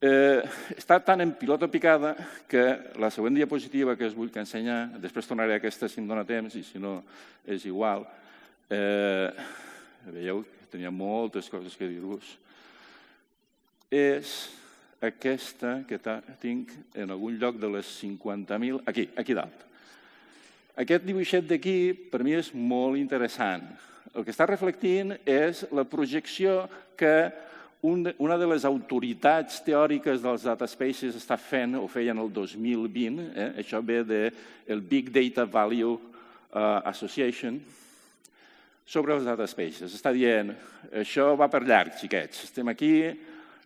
[SPEAKER 3] Està tan en pilota picada que la següent diapositiva que us vull ensenyar, després tornaré a aquesta si em dóna temps i si no és igual. Veieu que tenia moltes coses que dir-vos. És aquesta que tinc en algun lloc de les 50.000, aquí dalt. Aquest dibuixet d'aquí per mi és molt interessant. El que està reflectint és la projecció que una de les autoritats teòriques dels data spaces està fent, o feien el 2020, això ve del Big Data Value Association, sobre els data spaces. Està dient, això va per llarg, xiquets. Estem aquí,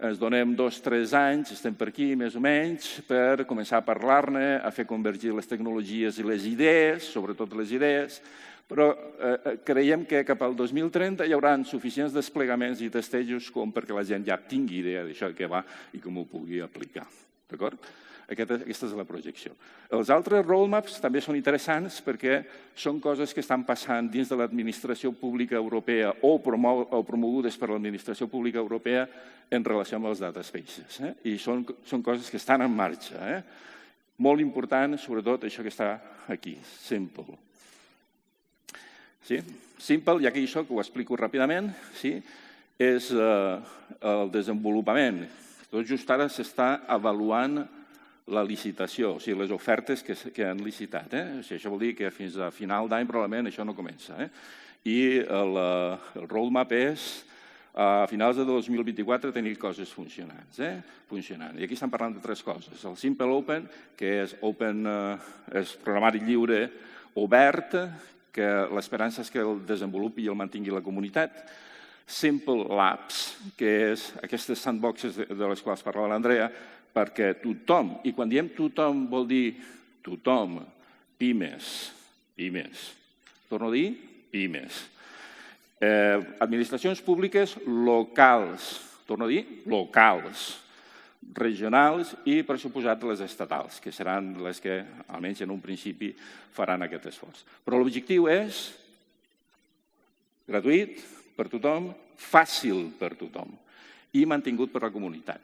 [SPEAKER 3] ens donem 2-3 anys, estem per aquí més o menys, per començar a parlar-ne, a fer convergir les tecnologies i les idees, sobretot les idees, però creiem que cap al 2030 hi haurà suficients desplegaments i testejos com perquè la gent ja tingui idea d'això que va i com ho pugui aplicar. D'acord? Aquesta és la projecció. Els altres roadmaps també són interessants perquè són coses que estan passant dins de l'administració pública europea o promogudes per l'administració pública europea en relació amb els data spaces. I són coses que estan en marxa. Molt important, sobretot, això que està aquí, Simple. Simple, i aquí això que ho explico ràpidament, és el desenvolupament. Tot just ara s'està avaluant la licitació, o sigui, les ofertes que han licitat. Això vol dir que fins a final d'any probablement això no comença. I el roadmap és a finals de 2024 tenir coses funcionant. I aquí estan parlant de 3 coses. El Simple Open, que és programari lliure obert, que l'esperança és que el desenvolupi i el mantingui la comunitat. Simple Labs, que és aquestes sandboxes de les quals parlava l'Andrea, perquè tothom, i quan diem tothom vol dir tothom, pimes, torno a dir pimes, administracions públiques locals, torno a dir locals, regionals i, per suposat, les estatals, que seran les que, almenys en un principi, faran aquest esforç. Però l'objectiu és gratuït per tothom, fàcil per tothom i mantingut per la comunitat,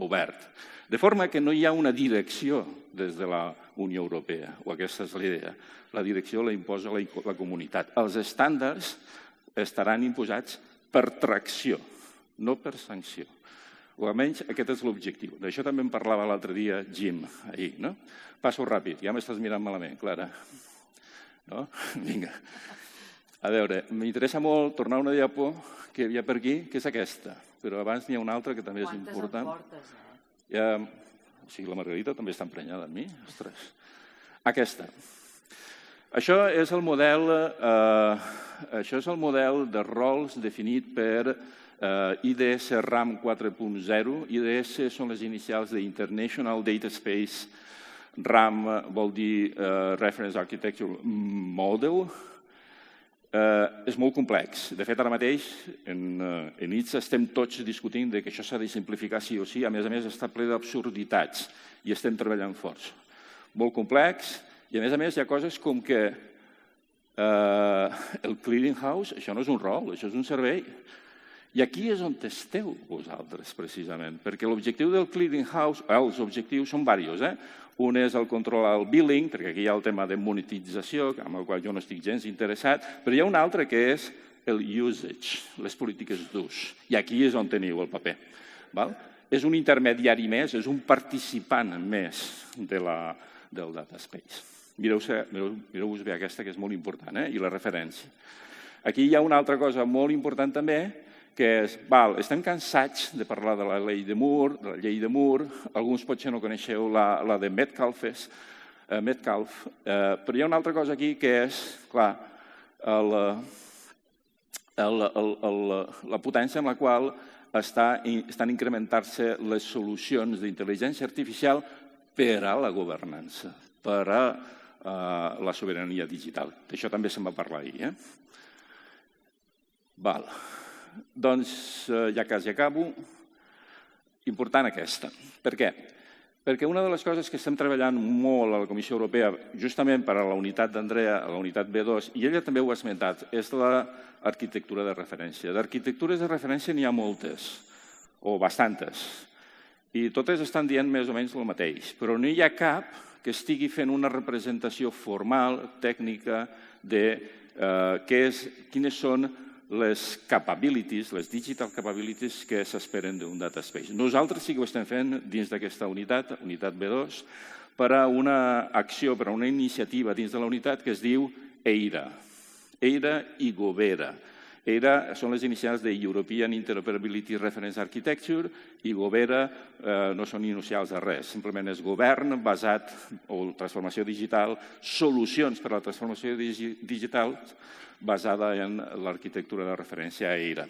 [SPEAKER 3] obert. De forma que no hi ha una direcció des de la Unió Europea, o aquesta és la idea. La direcció la imposa la comunitat. Els estàndards estaran imposats per tracció, no per sanció. O almenys aquest és l'objectiu. D'això també en parlava l'altre dia Jim, ahir. Passo ràpid, ja m'estàs mirant malament, Clara. No? Vinga. A veure, m'interessa molt tornar a una diapo que hi havia per aquí, que és aquesta. Però abans n'hi ha una altra que també és important.
[SPEAKER 1] Quantes en portes,
[SPEAKER 3] O sigui, la Margarita també està emprenyada amb mi. Ostres. Aquesta. Això és el model de rols definit per IDS RAM 4.0. IDS són les inicials d'International Data Space. RAM vol dir Reference Architecture Model. És molt complex. De fet, ara mateix, en ITSA estem tots discutint que això s'ha de simplificar sí o sí. A més, està ple d'absurditats i estem treballant força. Molt complex i, a més, hi ha coses com que el clearing house, això no és un rol, això és un servei. I aquí és on esteu vosaltres, precisament, perquè l'objectiu del clearing house, els objectius són diversos. Un és el controlar el billing, perquè aquí hi ha el tema de monetització, amb el qual jo no estic gens interessat, però hi ha un altre que és el usage, les polítiques d'ús. I aquí és on teniu el paper. És un intermediari més, és un participant més del data space. Mireu-vos bé aquesta, que és molt important, i la referència. Aquí hi ha una altra cosa molt important també, que és, estem cansats de parlar de la llei de Moore, alguns potser no coneixeu la de Metcalf, però hi ha una altra cosa aquí que és, clar, la potència amb la qual estan incrementant-se les solucions d'intel·ligència artificial per a la governança, per a la sobirania digital. D'això també se'n va parlar ahir. Doncs ja quasi acabo. Important aquesta. Per què? Perquè una de les coses que estem treballant molt a la Comissió Europea, justament per a la unitat d'Andrea, a la unitat B2, i ella també ho ha esmentat, és l'arquitectura de referència. D'arquitectures de referència n'hi ha moltes, o bastantes, i totes estan dient més o menys el mateix, però no hi ha cap que estigui fent una representació formal, tècnica, de quines són les capabilities, les digital capabilities que s'esperen d'un data space. Nosaltres sí que ho estem fent dins d'aquesta unitat, unitat B2, per a una acció, per a una iniciativa dins de la unitat que es diu EIRA. EIRA i GOVERA. EIRA són les inicials de European Interoperability Reference Architecture i GOVERA no són inicials de res, simplement és govern basat, o transformació digital, solucions per a la transformació digital basada en l'arquitectura de referència EIRA.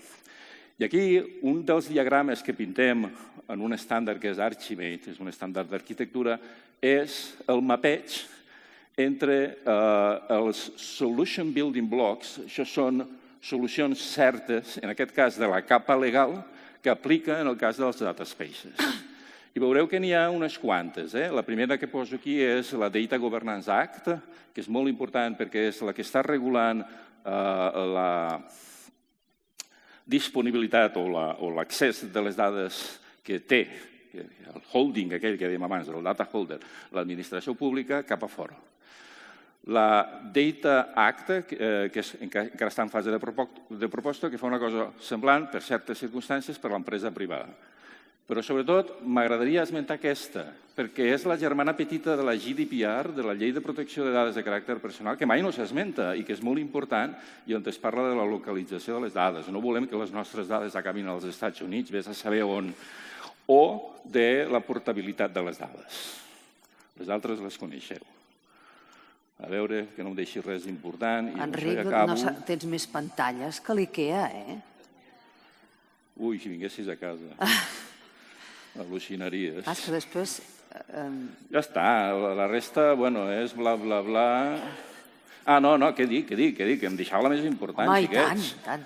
[SPEAKER 3] I aquí un dels diagrames que pintem en un estàndard que és Archimate, és un estàndard d'arquitectura, és el mapeig entre els solution building blocks, això són solucions certes, en aquest cas de la capa legal, que aplica en el cas dels data spaces. I veureu que n'hi ha unes quantes. La primera que poso aquí és la Data Governance Act, que és molt important perquè és la que està regulant la disponibilitat o l'accés de les dades que té el holding, aquell que dèiem abans, el data holder, l'administració pública cap a fora. La Data Act, que encara està en fase de proposta, que fa una cosa semblant, per certes circumstàncies, per a l'empresa privada. Però, sobretot, m'agradaria esmentar aquesta, perquè és la germana petita de la GDPR, de la Llei de Protecció de Dades de Caràcter Personal, que mai no s'esmenta i que és molt important i on es parla de la localització de les dades. No volem que les nostres dades acabin als Estats Units, vés a saber on, o de la portabilitat de les dades. Les altres les coneixeu. A veure, que no em deixi res important.
[SPEAKER 1] Enric, tens més pantalles que l'IKEA,
[SPEAKER 3] Ui, si vinguessis a casa. Al·lucinaries.
[SPEAKER 1] És que després...
[SPEAKER 3] Ja està, la resta, bueno, és bla, bla, bla... No, què dic, que em deixava la més important, xiquets.
[SPEAKER 1] Home, i tant.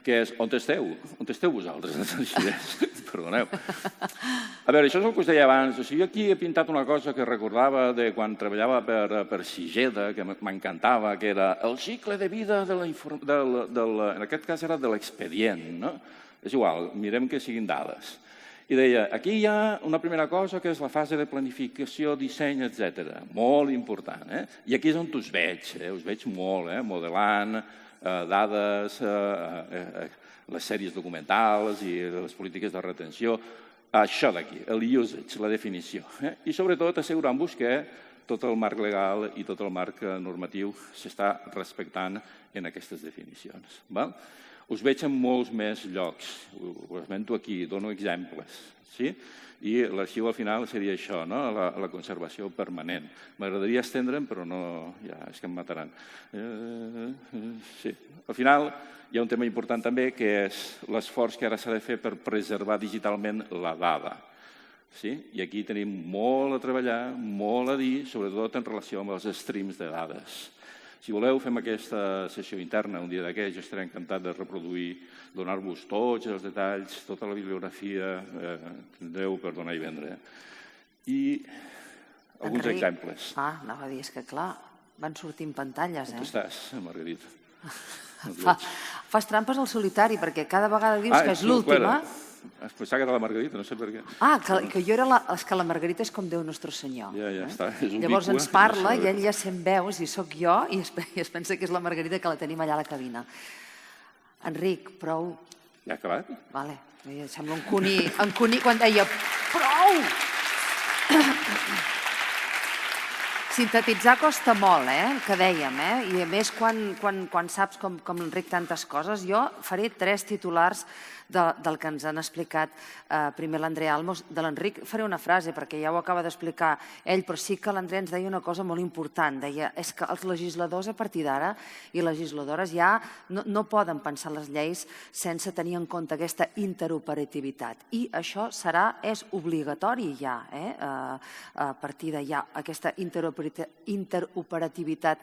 [SPEAKER 3] Que és, on esteu? On esteu vosaltres? Perdoneu. A veure, això és el que us deia abans. Jo aquí he pintat una cosa que recordava de quan treballava per Sigeda, que m'encantava, que era el cicle de vida en aquest cas era de l'expedient, no? És igual, mirem que siguin dades. I deia, aquí hi ha una primera cosa que és la fase de planificació, disseny, etc. Molt important. I aquí és on us veig molt, modelant dades, les sèries documentals i les polítiques de retenció. Això d'aquí, el usage, la definició. I sobretot assegurant-vos que tot el marc legal i tot el marc normatiu s'està respectant en aquestes definicions. Us veig en molts més llocs, ho esmento aquí, dono exemples. I l'arxiu al final seria això, la conservació permanent. M'agradaria estendre'm, però no, ja és que em mataran. Al final hi ha un tema important també, que és l'esforç que ara s'ha de fer per preservar digitalment la dada. I aquí tenim molt a treballar, molt a dir, sobretot en relació amb els streams de dades. Si voleu, fem aquesta sessió interna un dia d'aquells. Jo estaré encantat de reproduir, donar-vos tots els detalls, tota la bibliografia, tindreu per donar i vendre. I alguns exemples.
[SPEAKER 1] Anava a dir, és que clar, van sortint pantalles.
[SPEAKER 3] On estàs, Margarita?
[SPEAKER 1] Fas trampes al solitari, perquè cada vegada dius que és l'última.
[SPEAKER 3] Es pensava que era la Margarita, no sé per què.
[SPEAKER 1] Que jo era és que la Margarita és com Déu Nostre Senyor.
[SPEAKER 3] Ja està, és ubicua.
[SPEAKER 1] Llavors ens parla i ell ja sent veus i sóc jo i es pensa que és la Margarita que la tenim allà a la cabina. Enric, prou.
[SPEAKER 3] Ja ha acabat?
[SPEAKER 1] Vale, sembla en Cuní quan deia prou! Sintetitzar costa molt, que dèiem, i a més quan saps com l'Enric tantes coses, jo faré 3 titulars del que ens han explicat primer l'Andrea Almos. De l'Enric faré una frase, perquè ja ho acaba d'explicar ell, però sí que l'Andrea ens deia una cosa molt important. Deia, és que els legisladors a partir d'ara i legisladores ja no poden pensar les lleis sense tenir en compte aquesta interoperativitat. I això és obligatori ja, a partir de ja, aquesta interoperativitat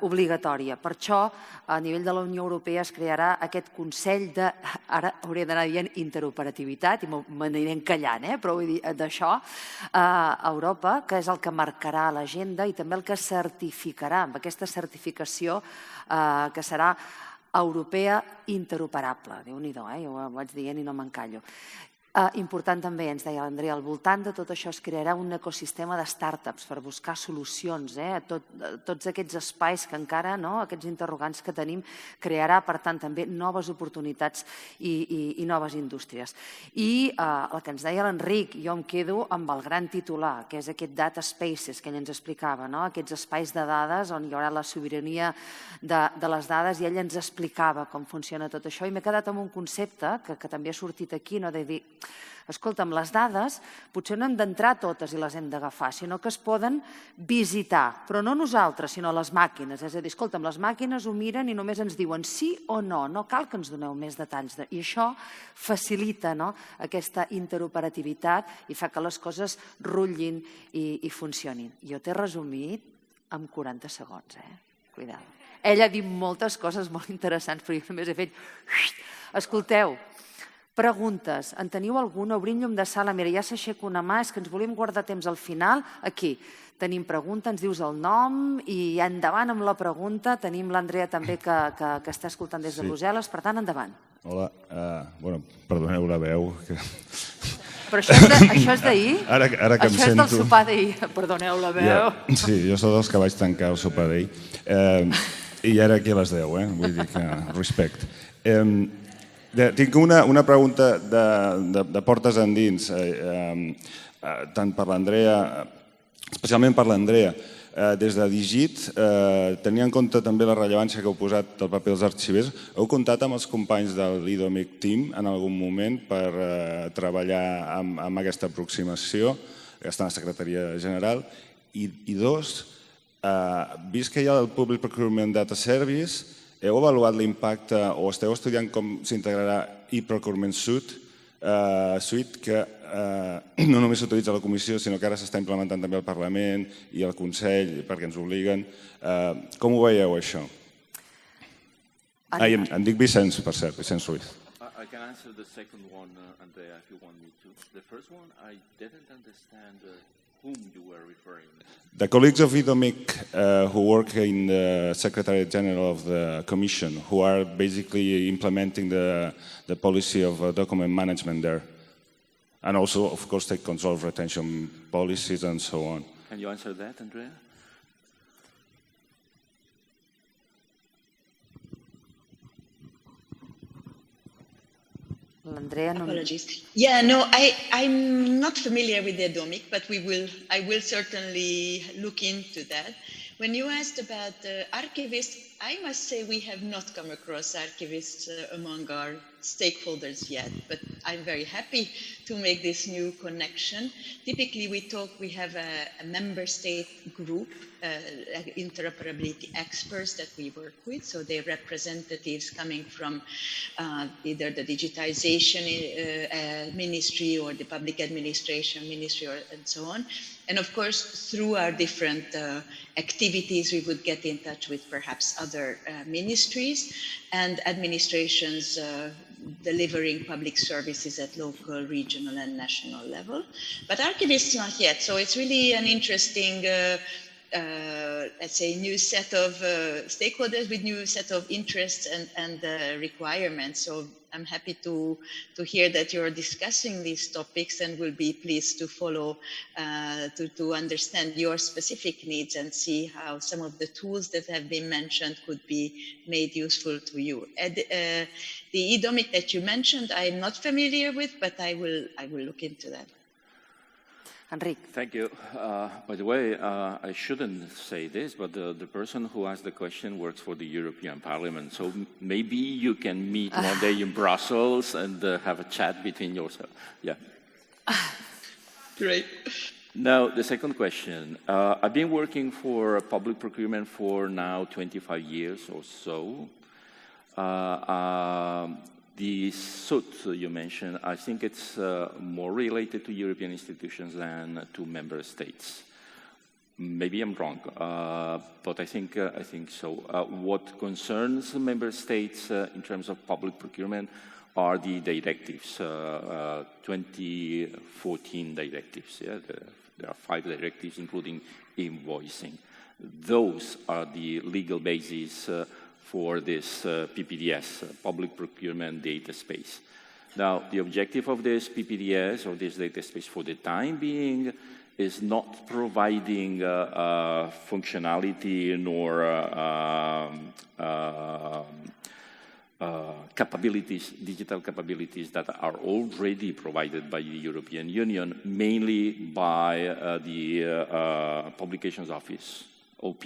[SPEAKER 1] obligatòria. Per això, a nivell de la Unió Europea es crearà aquest Consell de, ara hauria d'anar dient interoperativitat, i m'aniré encallant, però vull dir, d'això, a Europa, que és el que marcarà l'agenda i també el que certificarà, amb aquesta certificació que serà europea interoperable. Déu-n'hi-do, jo ho vaig dient i no m'encallo. Important també, ens deia l'Andrea, al voltant de tot això es crearà un ecosistema de startups per buscar solucions a tots aquests espais que encara, aquests interrogants que tenim, crearà, per tant, també noves oportunitats i noves indústries. I el que ens deia l'Enric, jo em quedo amb el gran titular, que és aquest data spaces que ell ens explicava, aquests espais de dades on hi haurà la sobirania de les dades, i ell ens explicava com funciona tot això, i m'he quedat amb un concepte que també ha sortit aquí, de dir, escolta'm, les dades potser no hem d'entrar totes i les hem d'agafar, sinó que es poden visitar, però no nosaltres, sinó les màquines. És a dir, escolta'm, les màquines ho miren i només ens diuen sí o no, no cal que ens doneu més detalls. I això facilita aquesta interoperativitat i fa que les coses rutllin i funcionin. Jo t'he resumit en 40 segons, cuidado. Ell ha dit moltes coses molt interessants, però jo només he fet... Escolteu, preguntes. En teniu alguna? Obrim llum de sala. Mira, ja s'aixeca una mà, és que ens volíem guardar temps al final. Aquí tenim pregunta, ens dius el nom i endavant amb la pregunta. Tenim l'Andrea també que està escoltant des de Brussel·les, per tant, endavant.
[SPEAKER 4] Hola, perdoneu la veu.
[SPEAKER 1] Però això és d'ahir?
[SPEAKER 4] Ara que em sento...
[SPEAKER 1] Això és del sopar d'ahir. Perdoneu la veu.
[SPEAKER 4] Sí, jo sóc dels que vaig tancar el sopar d'ahir. I ara aquí a les 10, vull dir que respecte. Tinc una pregunta de portes endins, tant per l'Andrea, especialment per l'Andrea. Des de Digit, tenint en compte també la rellevància que heu posat del paper dels arxivers, heu comptat amb els companys de l'IDOMIC Team en algun moment per treballar amb aquesta aproximació, que està a la Secretaria General? I dos, vist que hi ha el Public Procurement Data Service, heu avaluat l'impacte o esteu estudiant com s'integrarà e-Procurement Suite, que no només s'utilitza a la Comissió, sinó que ara s'està implementant també al Parlament i al Consell, perquè ens obliguen. Com ho veieu, això? Em dic Vicenç, per cert, Vicenç Ruiz.
[SPEAKER 3] I can answer the second one, Andrea, if you want me to. The first one, I didn't understand whom you were referring to.
[SPEAKER 4] The colleagues of IDOMIC who work in the Secretariat General of the Commission, who are basically implementing the policy of document management there. And also, of course, take control of retention policies and so on.
[SPEAKER 3] Can you answer that, Andrea?
[SPEAKER 1] L'Andrea no...
[SPEAKER 2] Apologies. Yeah, no, I'm not familiar with the IDOMIC, but I will certainly look into that. When you asked about archivists, I must say we have not come across archivists among our stakeholders yet, but I'm very happy to make this new connection. Typically, we have a member state group, interoperability experts that we work with. So they're representatives coming from either the digitization ministry or the public administration ministry and so on. And of course, through our different activities, we would get in touch with perhaps other ministries and administrations delivering public services at local, regional, and national level. But archivists not yet. So it's really an interesting, let's say, new set of stakeholders with new set of interests and requirements. So I'm happy to hear that you're discussing these topics, and will be pleased to follow, to understand your specific needs and see how some of the tools that have been mentioned could be made useful to you. The IDOMIC that you mentioned, I'm not familiar with, but I will look into that.
[SPEAKER 1] Enric.
[SPEAKER 3] Thank you. By the way, I shouldn't say this, but the person who asked the question works for the European Parliament, so maybe you can meet one day in Brussels and have a chat between yourselves. Yeah.
[SPEAKER 5] Great.
[SPEAKER 3] Now, the second question. I've been working for public procurement for now 25 years or so. The suit you mentioned, I think it's more related to European institutions than to member states. Maybe I'm wrong, but I think so. What concerns member states in terms of public procurement are the directives, 2014 directives. Yeah? There are 5 directives, including invoicing. Those are the legal basis for this PPDS, Public Procurement Data Space. Now, the objective of this PPDS, or this data space for the time being, is not providing functionality nor capabilities, digital capabilities that are already provided by the European Union, mainly by the Publications Office, OP,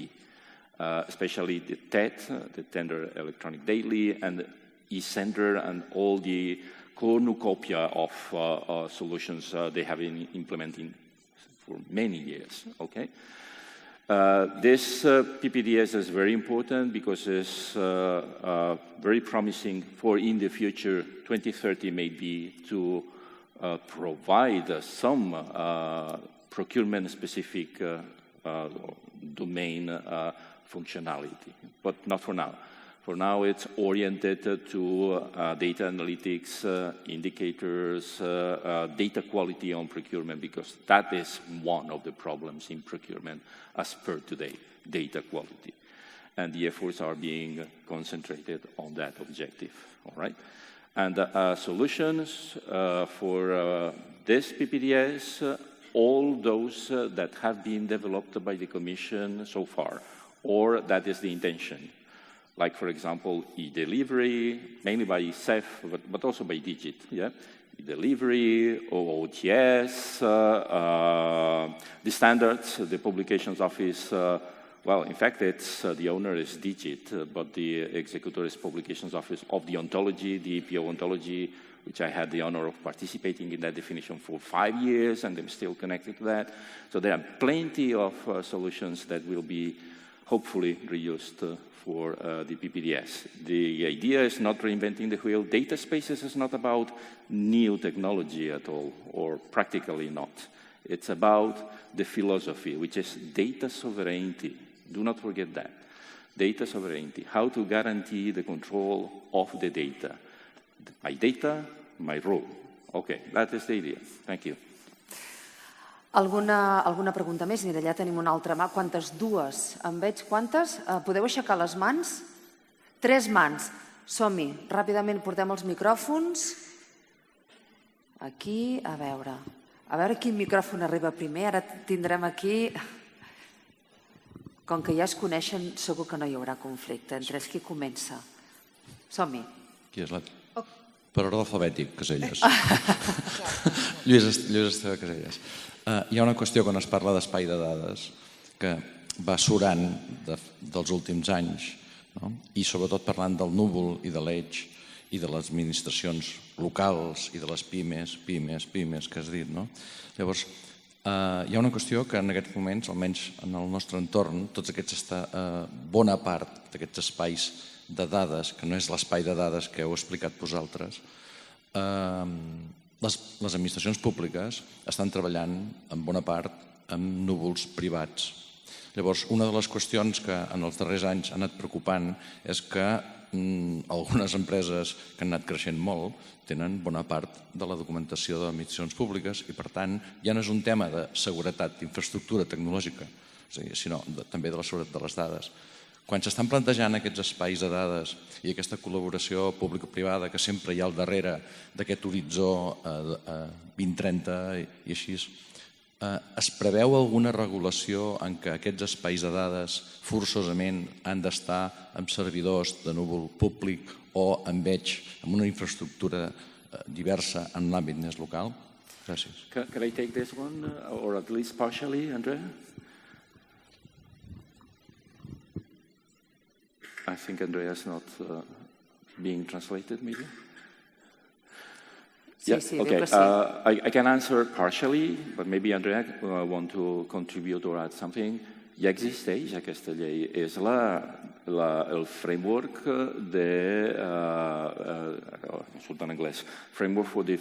[SPEAKER 3] especially the TED, the Tender Electronic Daily, and eCenter, and all the cornucopia of solutions they have been implementing for many years, okay? This PPDS is very important because it's very promising for in the future, 2030 maybe, to provide some procurement-specific domain functionality, but not for now. For now, it's oriented to data analytics, indicators, data quality on procurement, because that is one of the problems in procurement as per today, data quality. And the efforts are being concentrated on that objective, all right? And solutions for this PPDS, all those that have been developed by the Commission so far, or that is the intention. Like, for example, e-delivery, mainly by CEF, but also by DIGIT, yeah? E-delivery, OOTS, the standards, the Publications Office, well, in fact, it's, the owner is DIGIT, but the executor is Publications Office of the ontology, the EPO ontology, which I had the honor of participating in that definition for 5 years, and I'm still connected to that. So there are plenty of solutions that will be hopefully reused for the PPDS. The idea is not reinventing the wheel. Data spaces is not about new technology at all, or practically not. It's about the philosophy, which is data sovereignty. Do not forget that. Data sovereignty, how to guarantee the control of the data. My data, my rule. Okay, that is the idea. Thank you.
[SPEAKER 1] Alguna pregunta més? Mira, allà tenim una altra mà. Quantes? Dues. En veig quantes? Podeu aixecar les mans? 3 mans. Som-hi. Ràpidament portem els micròfons. Aquí, a veure quin micròfon arriba primer. Ara tindrem aquí... Com que ja es coneixen, segur que no hi haurà conflicte entre qui comença. Som-hi.
[SPEAKER 5] Qui és la... Per ordre alfabètic, Caselles. Lluís Esteve Caselles. Hi ha una qüestió quan es parla d'espai de dades que va surant dels últims anys, no? I sobretot parlant del núvol i de l'edge i de les administracions locals i de les pimes que has dit, no? Llavors, hi ha una qüestió que en aquests moments, almenys en el nostre entorn, bona part d'aquests espais de dades, que no és l'espai de dades que heu explicat vosaltres, les administracions públiques estan treballant en bona part amb núvols privats. Llavors, una de les qüestions que en els darrers anys ha anat preocupant és que algunes empreses que han anat creixent molt tenen bona part de la documentació de administracions públiques i, per tant, ja no és un tema de seguretat, d'infraestructura tecnològica, sinó també de la seguretat de les dades. Quan s'estan plantejant aquests espais de dades i aquesta col·laboració pública-privada que sempre hi ha al darrere d'aquest horitzó 2030 i així, es preveu alguna regulació en què aquests espais de dades forçosament han d'estar amb servidors de núvol públic o amb edge, amb una infraestructura diversa en l'àmbit més local? Gràcies.
[SPEAKER 3] Can I take this one, or at least partially, Andrea? I think Andrea's not being translated, maybe?
[SPEAKER 1] Sí,
[SPEAKER 3] okay.
[SPEAKER 1] diu que sí.
[SPEAKER 3] I can answer partially, but maybe Andrea want to contribute or add something. Ja existeix aquesta llei. És el framework surt en anglès, framework for the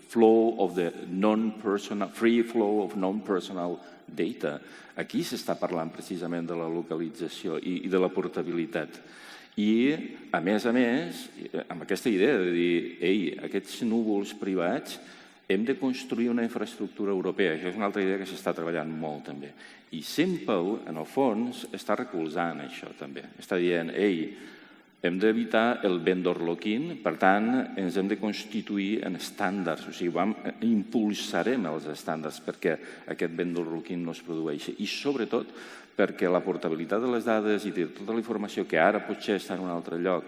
[SPEAKER 3] flow of the non-personal, free flow of non-personal data. Aquí s'està parlant precisament de la localització i de la portabilitat. I, a més, amb aquesta idea de dir, ei, aquests núvols privats hem de construir una infraestructura europea. Això és una altra idea que s'està treballant molt, també. I Simple, en el fons, està recolzant això, també. Està dient, ei, hem d'evitar el vendor lock-in, per tant, ens hem de constituir en estàndards, o sigui, impulsarem els estàndards perquè aquest vendor lock-in no es produeixi. I, sobretot, perquè la portabilitat de les dades i de tota la informació que ara potser està en un altre lloc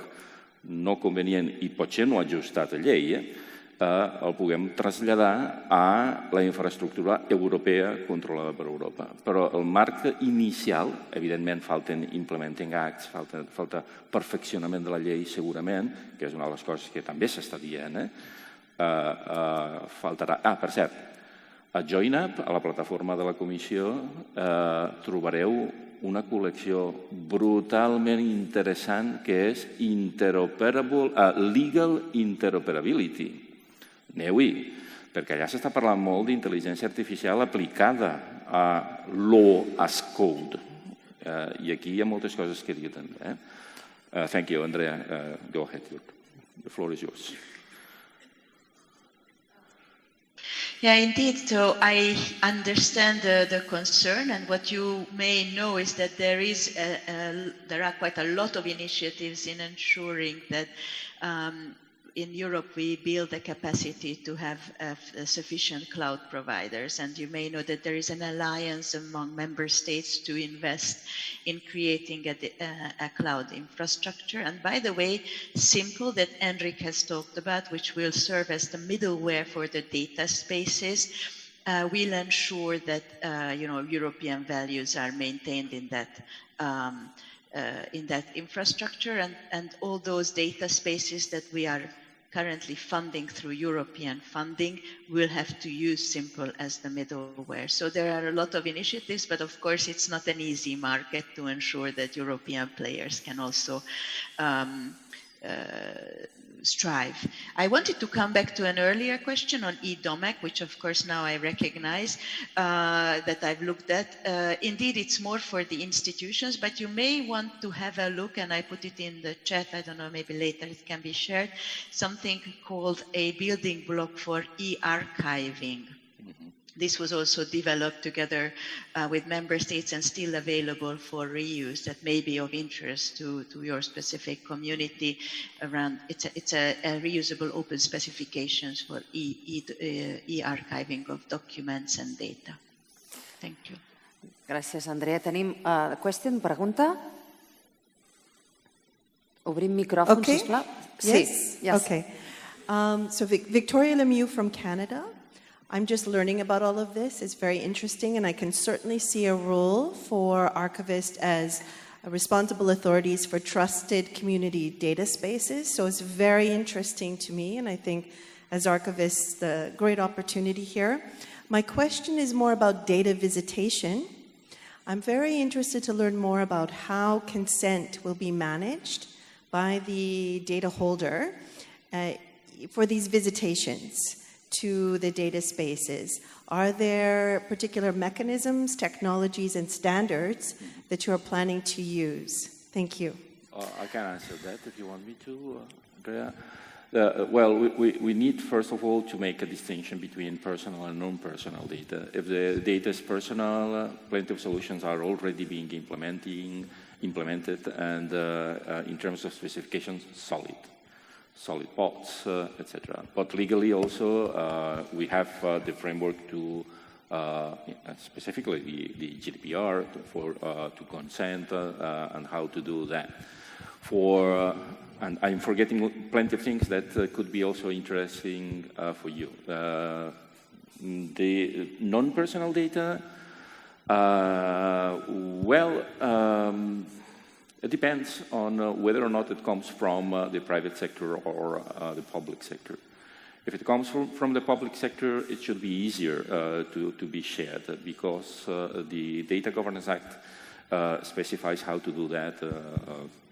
[SPEAKER 3] no convenient i potser no ajustat a llei, el puguem traslladar a la infraestructura europea controlada per Europa. Però el marc inicial, evidentment, falten implementing acts, falta perfeccionament de la llei, segurament, que és una de les coses que també s'està dient, faltarà... per cert, a JoinUp, a la plataforma de la Comissió, trobareu una col·lecció brutalment interessant que és Legal Interoperability. Aneu-hi, perquè allà s'està parlant molt d'intel·ligència artificial aplicada a law as code. I aquí hi ha moltes coses que dir també. Thank you, Andrea. Go ahead. The floor is yours.
[SPEAKER 2] Yeah, indeed. So I understand the concern, and what you may know is that there are quite a lot of initiatives in ensuring that in Europe we build a capacity to have sufficient cloud providers, and you may know that there is an alliance among member states to invest in creating a cloud infrastructure. And by the way, Simple, that Enric has talked about, which will serve as the middleware for the data spaces, will ensure that European values are maintained in that infrastructure, and all those data spaces that we are currently funding through European funding will have to use Simple as the middleware. So there are a lot of initiatives, but of course it's not an easy market to ensure that European players can also strive. I wanted to come back to an earlier question on eDOMEC, which of course now I recognize that I've looked at. Indeed, it's more for the institutions, but you may want to have a look, and I put it in the chat, I don't know, maybe later it can be shared, something called a building block for e-archiving. This was also developed together with member states and still available for reuse. That may be of interest to your specific community around. It's a reusable open specifications for e-archiving of documents and data. Thank you.
[SPEAKER 1] Gràcies, Andrea. Tenim question, pregunta? Obrim micròfon, sisplau.
[SPEAKER 6] Yes? Yes. Okay. So Victoria Lemieux from Canada. I'm just learning about all of this. It's very interesting, and I can certainly see a role for archivists as responsible authorities for trusted community data spaces. So it's very interesting to me, and I think as archivists, the great opportunity here. My question is more about data visitation. I'm very interested to learn more about how consent will be managed by the data holder for these visitations to the data spaces. Are there particular mechanisms, technologies, and standards that you are planning to use? Thank you.
[SPEAKER 3] I can answer that if you want me to, Andrea. Well, we need, first of all, to make a distinction between personal and non-personal data. If the data is personal, plenty of solutions are already being implemented, and in terms of specifications, solid pods, etc. But legally also, we have the framework to, specifically the GDPR to consent and how to do that. For and I'm forgetting plenty of things that could be also interesting for you. The non-personal data, it depends on whether or not it comes from the private sector or the public sector. If it comes from the public sector, it should be easier to be shared because the Data Governance Act specifies how to do that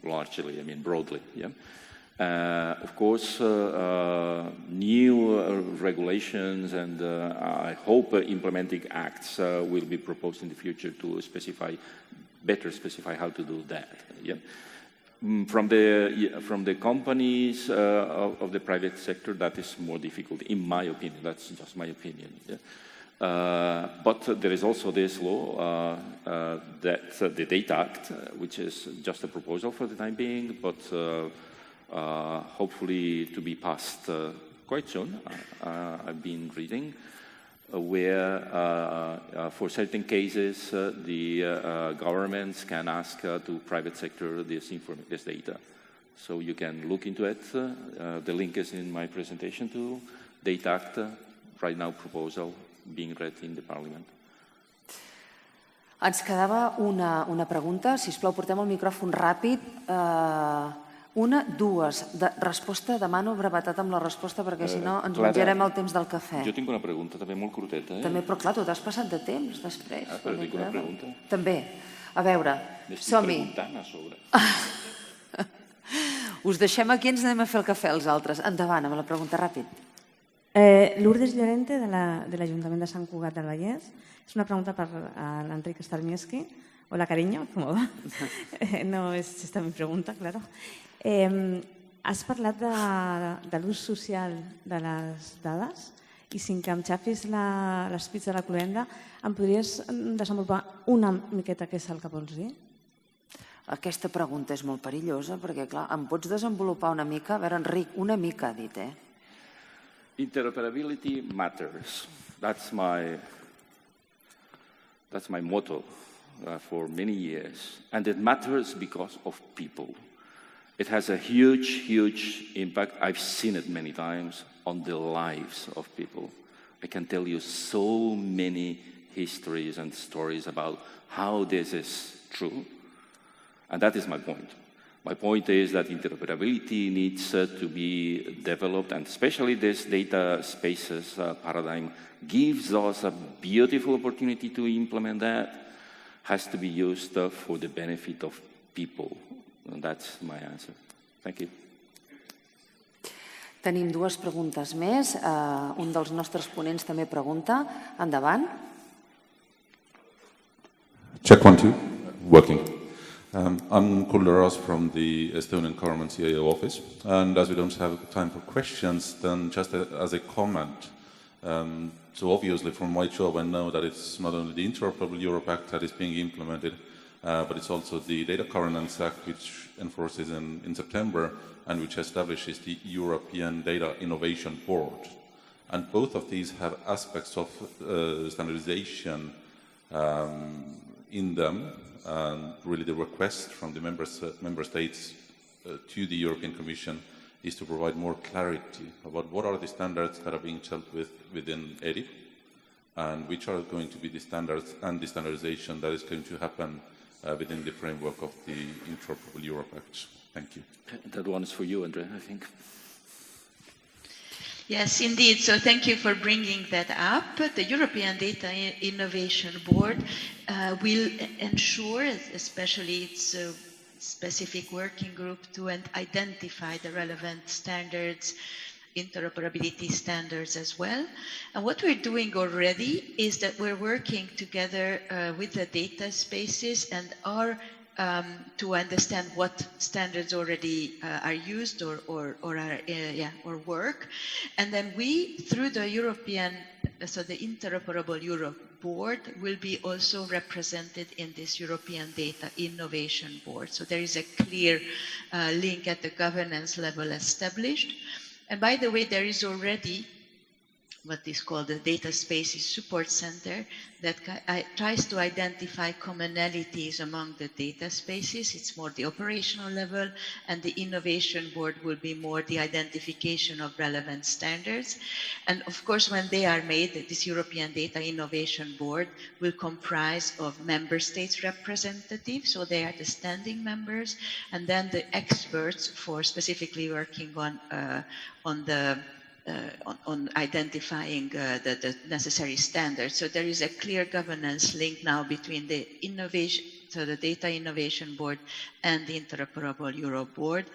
[SPEAKER 3] largely, I mean broadly. Yeah? Of course, new regulations and I hope implementing acts will be proposed in the future to better specify how to do that. Yeah? From the companies of the private sector, that is more difficult, in my opinion. That's just my opinion. Yeah? But there is also this law, that the Data Act, which is just a proposal for the time being, but hopefully to be passed quite soon. I've been reading where for certain cases the governments can ask to private sector this data. So you can look into it. The link is in my presentation to Data Act, right now proposal being read in the Parliament.
[SPEAKER 1] Ens quedava una pregunta. Sisplau, portem el micròfon ràpid. Dues. Resposta, demano brevetat amb la resposta perquè si no ens menjarem el temps del cafè.
[SPEAKER 3] Jo tinc una pregunta també molt curteta.
[SPEAKER 1] També, però clar, tu t'has passat de temps després.
[SPEAKER 3] Però tinc una pregunta.
[SPEAKER 1] També. A veure, som-hi.
[SPEAKER 3] M'estic preguntant a sobre.
[SPEAKER 1] Us deixem aquí i ens anem a fer el cafè els altres. Endavant, amb la pregunta ràpid.
[SPEAKER 7] Lourdes Llorente, de l'Ajuntament de Sant Cugat del Vallès. És una pregunta per l'Enric Starmieski. Hola, cariño, ¿cómo va? No es esta mi pregunta, claro. Has parlat de l'ús social de les dades i sin que em xafis l'espitz de la cloenda, em podries desenvolupar una miqueta què és el que vols dir?
[SPEAKER 1] Aquesta pregunta és molt perillosa perquè, clar, em pots desenvolupar una mica? A veure, Enric, una mica, ha dit,
[SPEAKER 3] Interoperability matters. That's my motto for many years. And it matters because of people. It has a huge, huge impact. I've seen it many times on the lives of people. I can tell you so many histories and stories about how this is true. And that is my point. My point is that interoperability needs to be developed, and especially this data spaces paradigm gives us a beautiful opportunity to implement that. Has to be used for the benefit of people. And that's my answer. Thank you.
[SPEAKER 1] Tenim dues preguntes més. Un dels nostres ponents també pregunta. Endavant.
[SPEAKER 8] Check 1, 2. Working. I'm Kulderas from the Estonian Government CIO office. And as we don't have time for questions, then just as a comment, so obviously from my job I know that it's not only the Interoperable Europe Act that is being implemented, but it's also the Data Governance Act, which enforces in September and which establishes the European Data Innovation Board. And both of these have aspects of standardization in them. And really the request from the member states to the European Commission is to provide more clarity about what are the standards that are being dealt with within EDIP and which are going to be the standards and the standardization that is going to happen within the framework of the Interoperable Europe Act. Thank you.
[SPEAKER 3] That one is for you, Andre, I think.
[SPEAKER 2] Yes, indeed. So thank you for bringing that up. The European Data Innovation Board will ensure, especially its specific working group, to identify the relevant standards, interoperability standards as well. And what we're doing already is that we're working together with the data spaces and are to understand what standards already are used or work, and then we, through the the Interoperable Europe Board, will be also represented in this European Data Innovation Board. So there is a clear link at the governance level established. And by the way, there is already what is called the Data Spaces Support Center that tries to identify commonalities among the data spaces. It's more the operational level, and the Innovation Board will be more the identification of relevant standards. And of course, when they are made, this European Data Innovation Board will comprise of member states representatives, so they are the standing members, and then the experts for specifically working on identifying the necessary standards. So there is a clear governance link now between the the Data Innovation Board and the Interoperable Europe Board.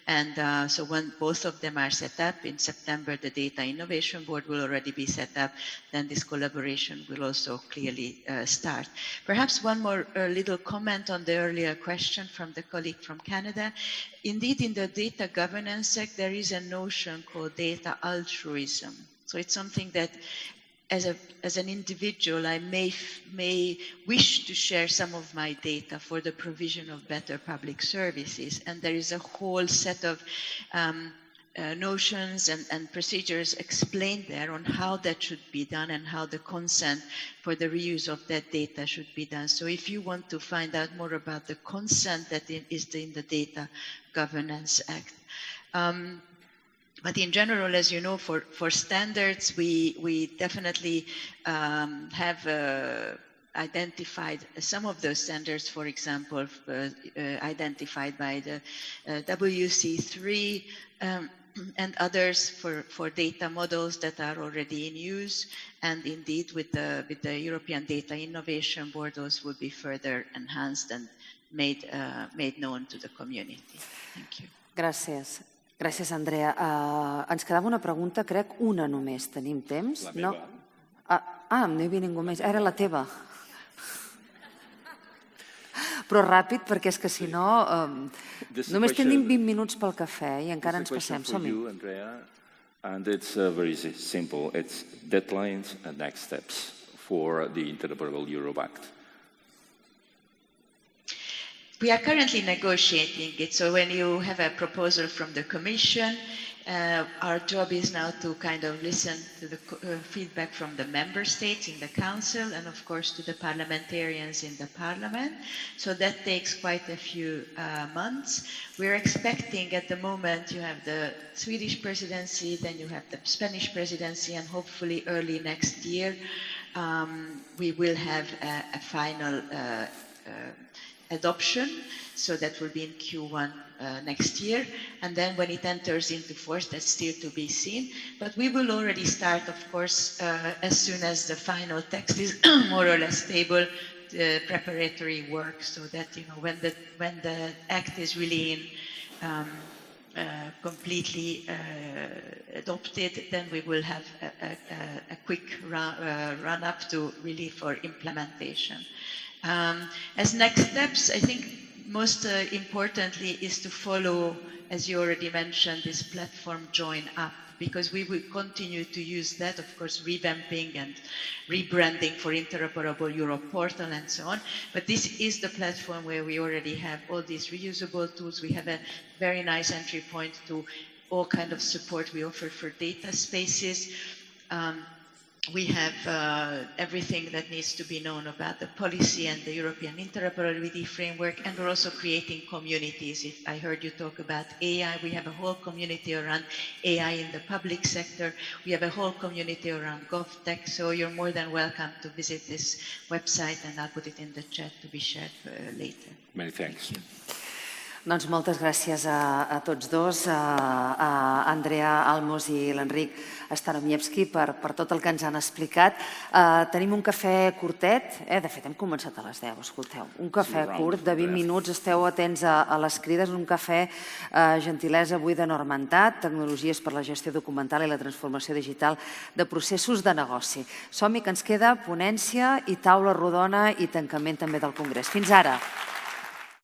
[SPEAKER 2] And so when both of them are set up, in September the Data Innovation Board will already be set up, then this collaboration will also clearly start. Perhaps one more little comment on the earlier question from the colleague from Canada. Indeed, in the data governance sector, there is a notion called data altruism. So it's something that as an individual, I may wish to share some of my data for the provision of better public services. And there is a whole set of notions and procedures explained there on how that should be done and how the consent for the reuse of that data should be done. So if you want to find out more about the consent that is in the Data Governance Act. But in general, as you know, for standards, we definitely have identified some of those standards, for example, identified by the WC3 and others for data models that are already in use. And indeed, with the European Data Innovation Board, those will be further enhanced and made known to the community. Thank you.
[SPEAKER 1] Gràcies. Gràcies, Andrea. Ens quedava una pregunta, crec, una només. Tenim temps?
[SPEAKER 3] La meva.
[SPEAKER 1] No hi havia ningú més. Era la teva. Però ràpid, perquè és que si no... Només tenim 20 minuts pel cafè i encara ens passem. Som-hi.
[SPEAKER 3] And it's very simple. It's deadlines and next steps for the Interoperable Europe Act.
[SPEAKER 2] We are currently negotiating it. So when you have a proposal from the Commission, our job is now to kind of listen to the feedback from the member states in the Council and of course to the parliamentarians in the Parliament. So that takes quite a few months. We're expecting at the moment you have the Swedish presidency, then you have the Spanish presidency, and hopefully early next year we will have a final adoption, so that will be in Q1 next year, and then when it enters into force, that's still to be seen. But we will already start, of course, as soon as the final text is more or less stable, the preparatory work, so that when the act is really completely adopted, then we will have a quick run up to really for implementation. As next steps, I think most importantly is to follow, as you already mentioned, this platform Join Up, because we will continue to use that, of course, revamping and rebranding for Interoperable Europe portal and so on. But this is the platform where we already have all these reusable tools. We have a very nice entry point to all kind of support we offer for data spaces. We have everything that needs to be known about the policy and the European interoperability framework, and we're also creating communities. If I heard you talk about AI, we have a whole community around AI in the public sector. We have a whole community around GovTech, so you're more than welcome to visit this website, and I'll put it in the chat to be shared later.
[SPEAKER 3] Many thanks.
[SPEAKER 1] Doncs moltes gràcies a tots dos, a Andrea Almos i l'Enric Staromiejski per tot el que ens han explicat. Tenim un cafè curtet, de fet hem començat a les 10, escolteu, un cafè curt de 20 minuts, esteu atents a les crides, un cafè gentilesa avui de Normandat, tecnologies per la gestió documental i la transformació digital de processos de negoci. Som-hi, que ens queda ponència i taula rodona i tancament també del Congrés. Fins ara.